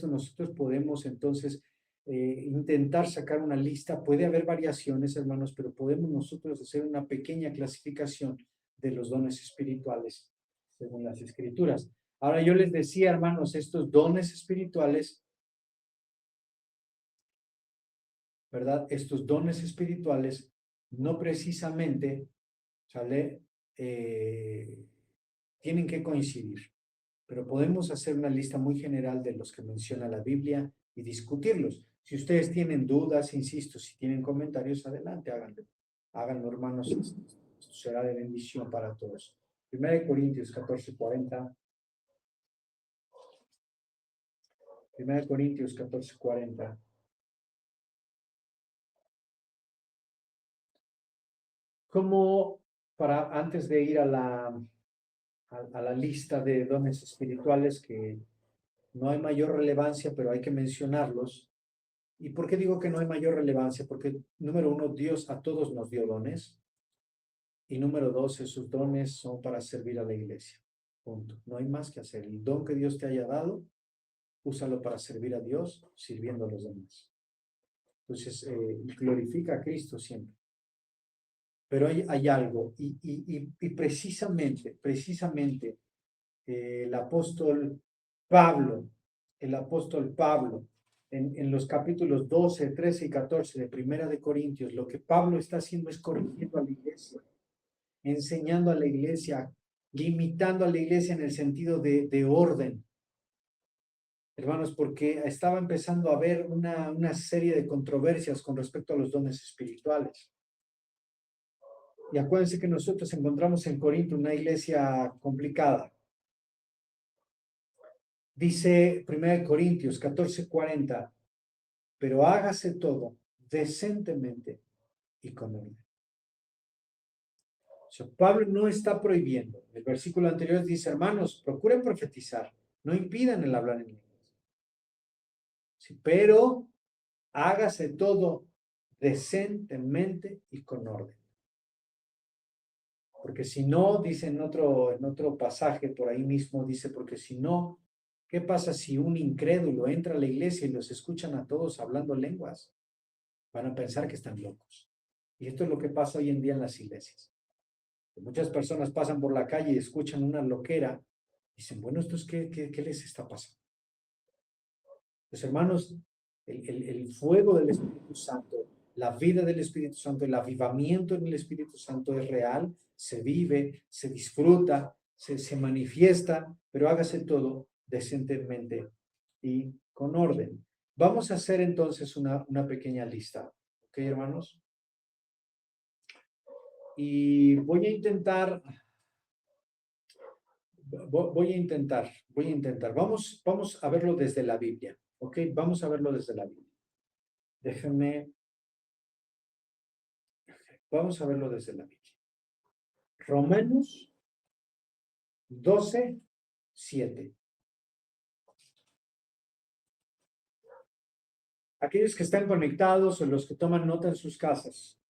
Speaker 1: nosotros podemos entonces intentar sacar una lista. Puede haber variaciones, hermanos, pero podemos nosotros hacer una pequeña clasificación de los dones espirituales según las Escrituras. Ahora yo les decía, hermanos, estos dones espirituales, ¿verdad? Estos dones espirituales no precisamente, ¿sale? Tienen que coincidir, pero podemos hacer una lista muy general de los que menciona la Biblia y discutirlos. Si ustedes tienen dudas, insisto, si tienen comentarios, adelante, háganlo. Háganlo, hermanos, esto será de bendición para todos. 1 Corintios 14:40. 1 Corintios 14:40. Como para, antes de ir a la lista de dones espirituales, que no hay mayor relevancia, pero hay que mencionarlos. ¿Y por qué digo que no hay mayor relevancia? Porque, número uno, Dios a todos nos dio dones. Y número dos, esos dones son para servir a la iglesia. Punto. No hay más que hacer. El don que Dios te haya dado, úsalo para servir a Dios, sirviendo a los demás. Entonces, glorifica a Cristo siempre. Pero hay algo, y precisamente, el apóstol Pablo, en los capítulos 12, 13 y 14 de Primera de Corintios, lo que Pablo está haciendo es corrigiendo a la iglesia, enseñando a la iglesia, limitando a la iglesia en el sentido de orden. Hermanos, porque estaba empezando a haber una serie de controversias con respecto a los dones espirituales. Y acuérdense que nosotros encontramos en Corinto una iglesia complicada. Dice 1 Corintios 14:40, pero hágase todo decentemente y con orden. O sea, Pablo no está prohibiendo. El versículo anterior dice, hermanos, procuren profetizar, no impidan el hablar en lenguas. Sí, pero hágase todo decentemente y con orden. Porque si no, dice en otro pasaje por ahí mismo, dice, porque si no, ¿qué pasa si un incrédulo entra a la iglesia y los escuchan a todos hablando lenguas? Van a pensar que están locos. Y esto es lo que pasa hoy en día en las iglesias. Muchas personas pasan por la calle y escuchan una loquera y dicen, bueno, ¿estos qué les está pasando? Pues hermanos, el fuego del Espíritu Santo, la vida del Espíritu Santo, el avivamiento en el Espíritu Santo es real, se vive, se disfruta, se manifiesta, pero hágase todo decentemente y con orden. Vamos a hacer entonces una pequeña lista, ¿ok, hermanos? Y voy a intentar. Vamos a verlo desde la Biblia, ¿ok? Vamos a verlo desde la Biblia. Vamos a verlo desde la Biblia. Romanos 12:7. Aquellos que están conectados o los que toman nota en sus casas,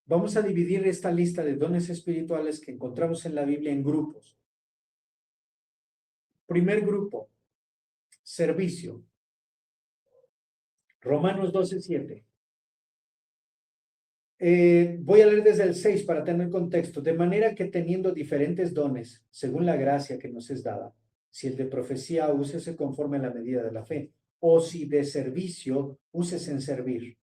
Speaker 1: vamos a dividir esta lista de dones espirituales que encontramos en la Biblia en grupos. Primer grupo, servicio. Romanos 12:7. Voy a leer desde el 6 para tener contexto. De manera que teniendo diferentes dones, según la gracia que nos es dada, si el de profecía, úsese conforme a la medida de la fe, o si de servicio, úsese en servir.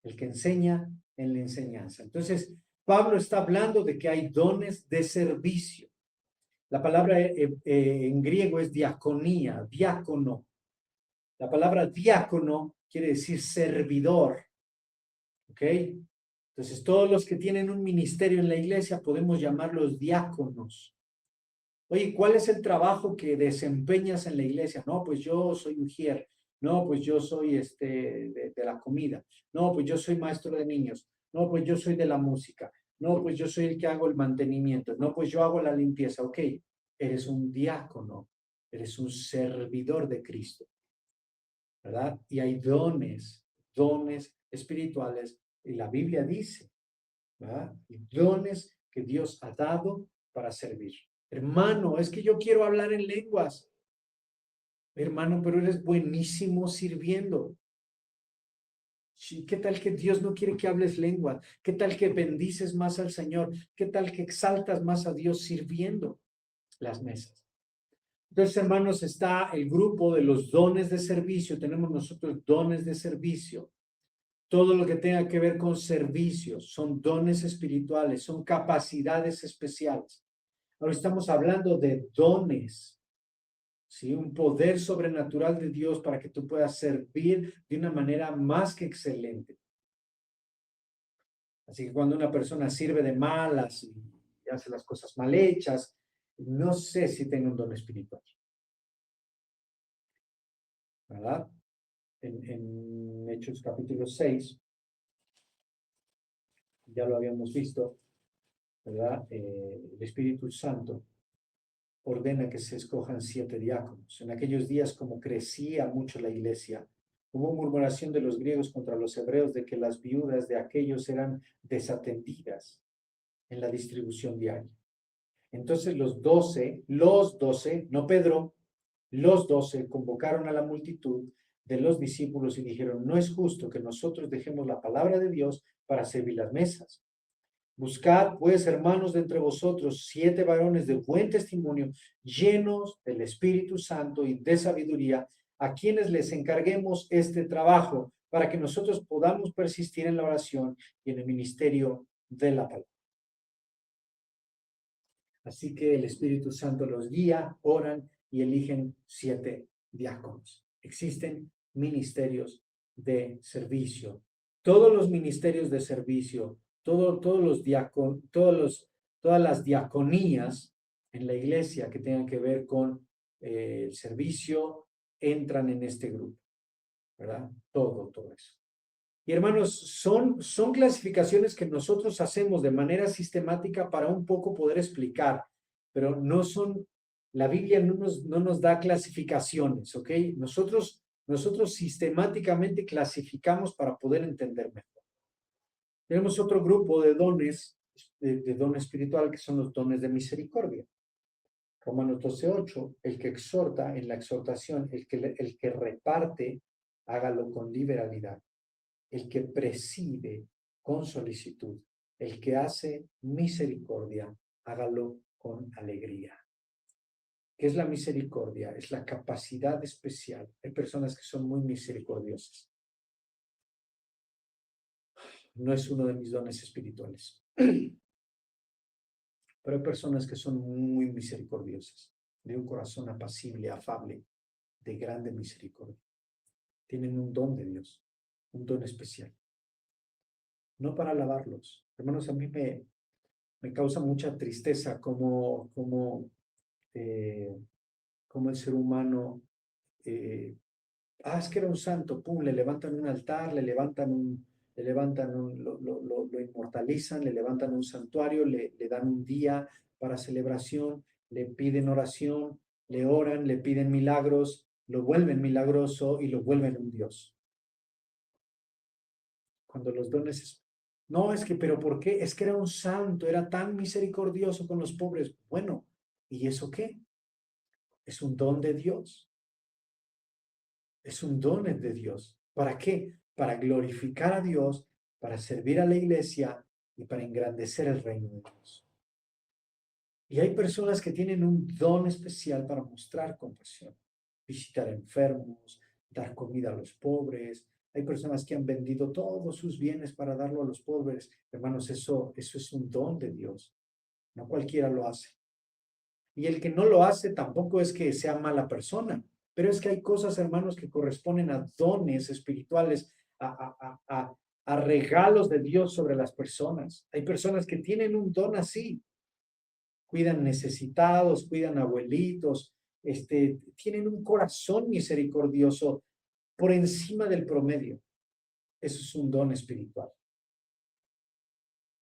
Speaker 1: El que enseña, en la enseñanza. Entonces, Pablo está hablando de que hay dones de servicio. La palabra en griego es diaconía, diácono. La palabra diácono quiere decir servidor. ¿Ok? Entonces, todos los que tienen un ministerio en la iglesia podemos llamarlos diáconos. Oye, ¿cuál es el trabajo que desempeñas en la iglesia? No, pues yo soy ujier. No, pues yo soy de la comida. No, pues yo soy maestro de niños. No, pues yo soy de la música. No, pues yo soy el que hago el mantenimiento. No, pues yo hago la limpieza. Ok, eres un diácono. Eres un servidor de Cristo. ¿Verdad? Y hay dones espirituales. Y la Biblia dice, ¿verdad? Y dones que Dios ha dado para servir. Hermano, es que yo quiero hablar en lenguas. Hermano, pero eres buenísimo sirviendo. Sí, ¿qué tal que Dios no quiere que hables lengua? ¿Qué tal que bendices más al Señor? ¿Qué tal que exaltas más a Dios sirviendo las mesas? Entonces, hermanos, está el grupo de los dones de servicio. Tenemos nosotros dones de servicio. Todo lo que tenga que ver con servicios son dones espirituales, son capacidades especiales. Ahora estamos hablando de dones, ¿sí? Un poder sobrenatural de Dios para que tú puedas servir de una manera más que excelente. Así que cuando una persona sirve de malas y hace las cosas mal hechas, no sé si tenga un don espiritual, ¿verdad? En Hechos capítulo 6, ya lo habíamos visto, ¿verdad? El Espíritu Santo ordena que se escojan 7 diáconos. En aquellos días, como crecía mucho la iglesia, hubo murmuración de los griegos contra los hebreos de que las viudas de aquellos eran desatendidas en la distribución diaria. Entonces los 12, no Pedro, los 12 convocaron a la multitud de los discípulos y dijeron, no es justo que nosotros dejemos la palabra de Dios para servir las mesas. Buscad, pues, hermanos, de entre vosotros 7 varones de buen testimonio, llenos del Espíritu Santo y de sabiduría, a quienes les encarguemos este trabajo, para que nosotros podamos persistir en la oración y en el ministerio de la palabra. Así que el Espíritu Santo los guía, oran y eligen 7 diáconos. Existen ministerios de servicio. Todos los ministerios de servicio, todas las diaconías en la iglesia que tengan que ver con el servicio, entran en este grupo, ¿verdad? Todo eso. Y hermanos, son clasificaciones que nosotros hacemos de manera sistemática para un poco poder explicar, pero no son, la Biblia no nos da clasificaciones, ¿ok? Nosotros sistemáticamente clasificamos para poder entender mejor. Tenemos otro grupo de dones, de don espiritual, que son los dones de misericordia. Romanos 12:8, el que exhorta en la exhortación, el que reparte, hágalo con liberalidad. El que preside con solicitud, el que hace misericordia, hágalo con alegría. ¿Qué es la misericordia? Es la capacidad especial. Hay personas que son muy misericordiosas. No es uno de mis dones espirituales. Pero hay personas que son muy misericordiosas, de un corazón apacible, afable, de grande misericordia. Tienen un don de Dios, un don especial. No para alabarlos. Hermanos, a mí me causa mucha tristeza como el ser humano, es que era un santo, pum, le levantan un altar, lo inmortalizan, le levantan un santuario, le dan un día para celebración, le piden oración, le oran, le piden milagros, lo vuelven milagroso y lo vuelven un Dios. Cuando los dones, no, es que, pero ¿por qué? Es que era un santo, era tan misericordioso con los pobres. Bueno, ¿y eso qué? Es un don de Dios. Es un don de Dios. ¿Para qué? Para glorificar a Dios, para servir a la iglesia y para engrandecer el reino de Dios. Y hay personas que tienen un don especial para mostrar compasión, visitar enfermos, dar comida a los pobres. Hay personas que han vendido todos sus bienes para darlo a los pobres. Hermanos, eso es un don de Dios. No cualquiera lo hace. Y el que no lo hace tampoco es que sea mala persona, pero es que hay cosas, hermanos, que corresponden a dones espirituales, a regalos de Dios sobre las personas. Hay personas que tienen un don así, cuidan necesitados, cuidan abuelitos, tienen un corazón misericordioso por encima del promedio. Eso es un don espiritual.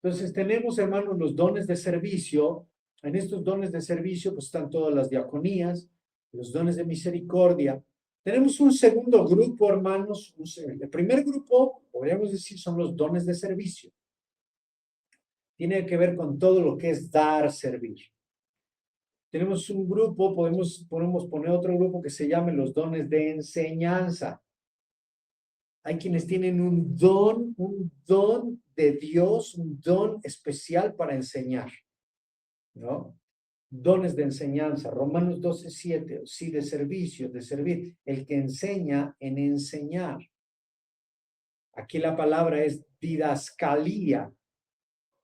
Speaker 1: Entonces tenemos, hermanos, los dones de servicio. En estos dones de servicio pues están todas las diaconías, los dones de misericordia. Tenemos un segundo grupo, hermanos. El primer grupo, podríamos decir, son los dones de servicio. Tiene que ver con todo lo que es dar, servir. Tenemos un grupo, podemos poner otro grupo que se llame los dones de enseñanza. Hay quienes tienen un don de Dios, un don especial para enseñar, ¿no? Dones de enseñanza, Romanos 12:7, sí, de servicio, de servir, el que enseña en enseñar. Aquí la palabra es didascalía,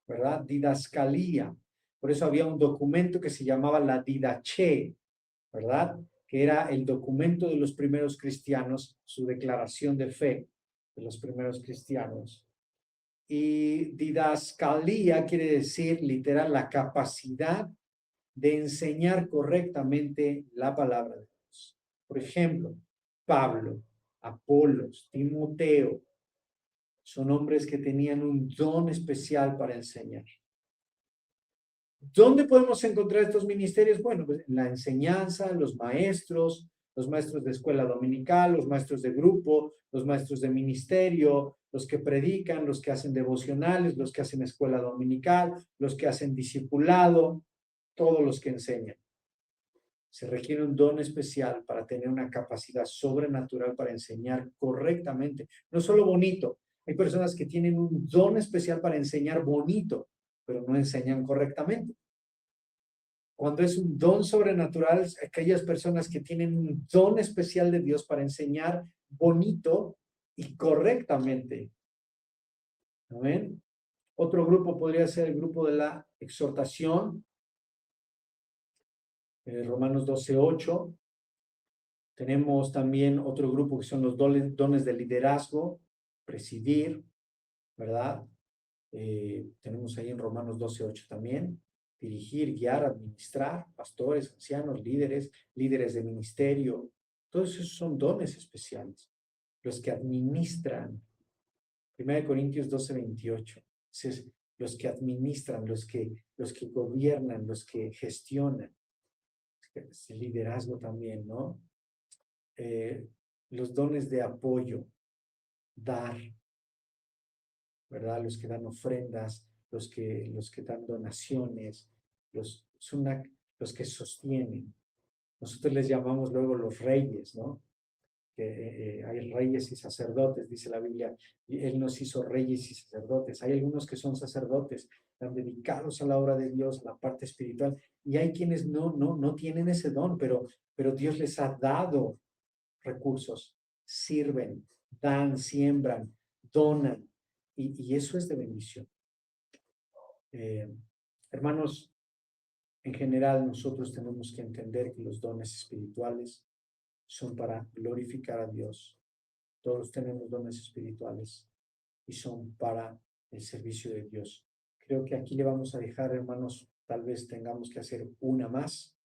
Speaker 1: ¿verdad? Didascalía. Por eso había un documento que se llamaba la didache, ¿verdad? Que era el documento de los primeros cristianos, su declaración de fe de los primeros cristianos. Y didascalía quiere decir literal la capacidad de enseñar correctamente la palabra de Dios. Por ejemplo, Pablo, Apolos, Timoteo, son hombres que tenían un don especial para enseñar. ¿Dónde podemos encontrar estos ministerios? Bueno, pues en la enseñanza, los maestros de escuela dominical, los maestros de grupo, los maestros de ministerio, los que predican, los que hacen devocionales, los que hacen escuela dominical, los que hacen discipulado, todos los que enseñan. Se requiere un don especial para tener una capacidad sobrenatural para enseñar correctamente. No solo bonito, hay personas que tienen un don especial para enseñar bonito, pero no enseñan correctamente. Cuando es un don sobrenatural, aquellas personas que tienen un don especial de Dios para enseñar bonito y correctamente. ¿Amén? Otro grupo podría ser el grupo de la exhortación, Romanos 12:8. Tenemos también otro grupo que son los dones de liderazgo, presidir, ¿verdad? Tenemos ahí en Romanos 12:8 también, dirigir, guiar, administrar, pastores, ancianos, líderes de ministerio, todos esos son dones especiales, los que administran. 1 Corintios 12:28, es los que administran, los que gobiernan, los que gestionan. Es el liderazgo también, ¿no? Los dones de apoyo, dar, ¿verdad? Los que dan ofrendas, los que dan donaciones, los que sostienen. Nosotros les llamamos luego los reyes, ¿no? Que hay reyes y sacerdotes, dice la Biblia, y Él nos hizo reyes y sacerdotes. Hay algunos que son sacerdotes, están dedicados a la obra de Dios, a la parte espiritual, y hay quienes no tienen ese don, pero Dios les ha dado recursos, sirven, dan, siembran, donan, y eso es de bendición. Hermanos, en general nosotros tenemos que entender que los dones espirituales son para glorificar a Dios. Todos tenemos dones espirituales y son para el servicio de Dios. Creo que aquí le vamos a dejar, hermanos, tal vez tengamos que hacer una más,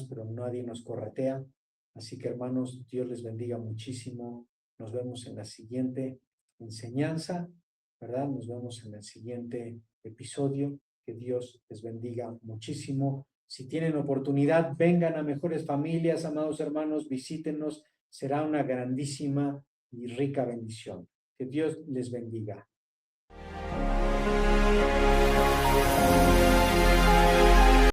Speaker 1: pero nadie nos corretea. Así que, hermanos, Dios les bendiga muchísimo. Nos vemos en la siguiente enseñanza, ¿verdad? Nos vemos en el siguiente episodio. Que Dios les bendiga muchísimo. Si tienen oportunidad, vengan a Mejores Familias, amados hermanos, visítenos. Será una grandísima y rica bendición. Que Dios les bendiga.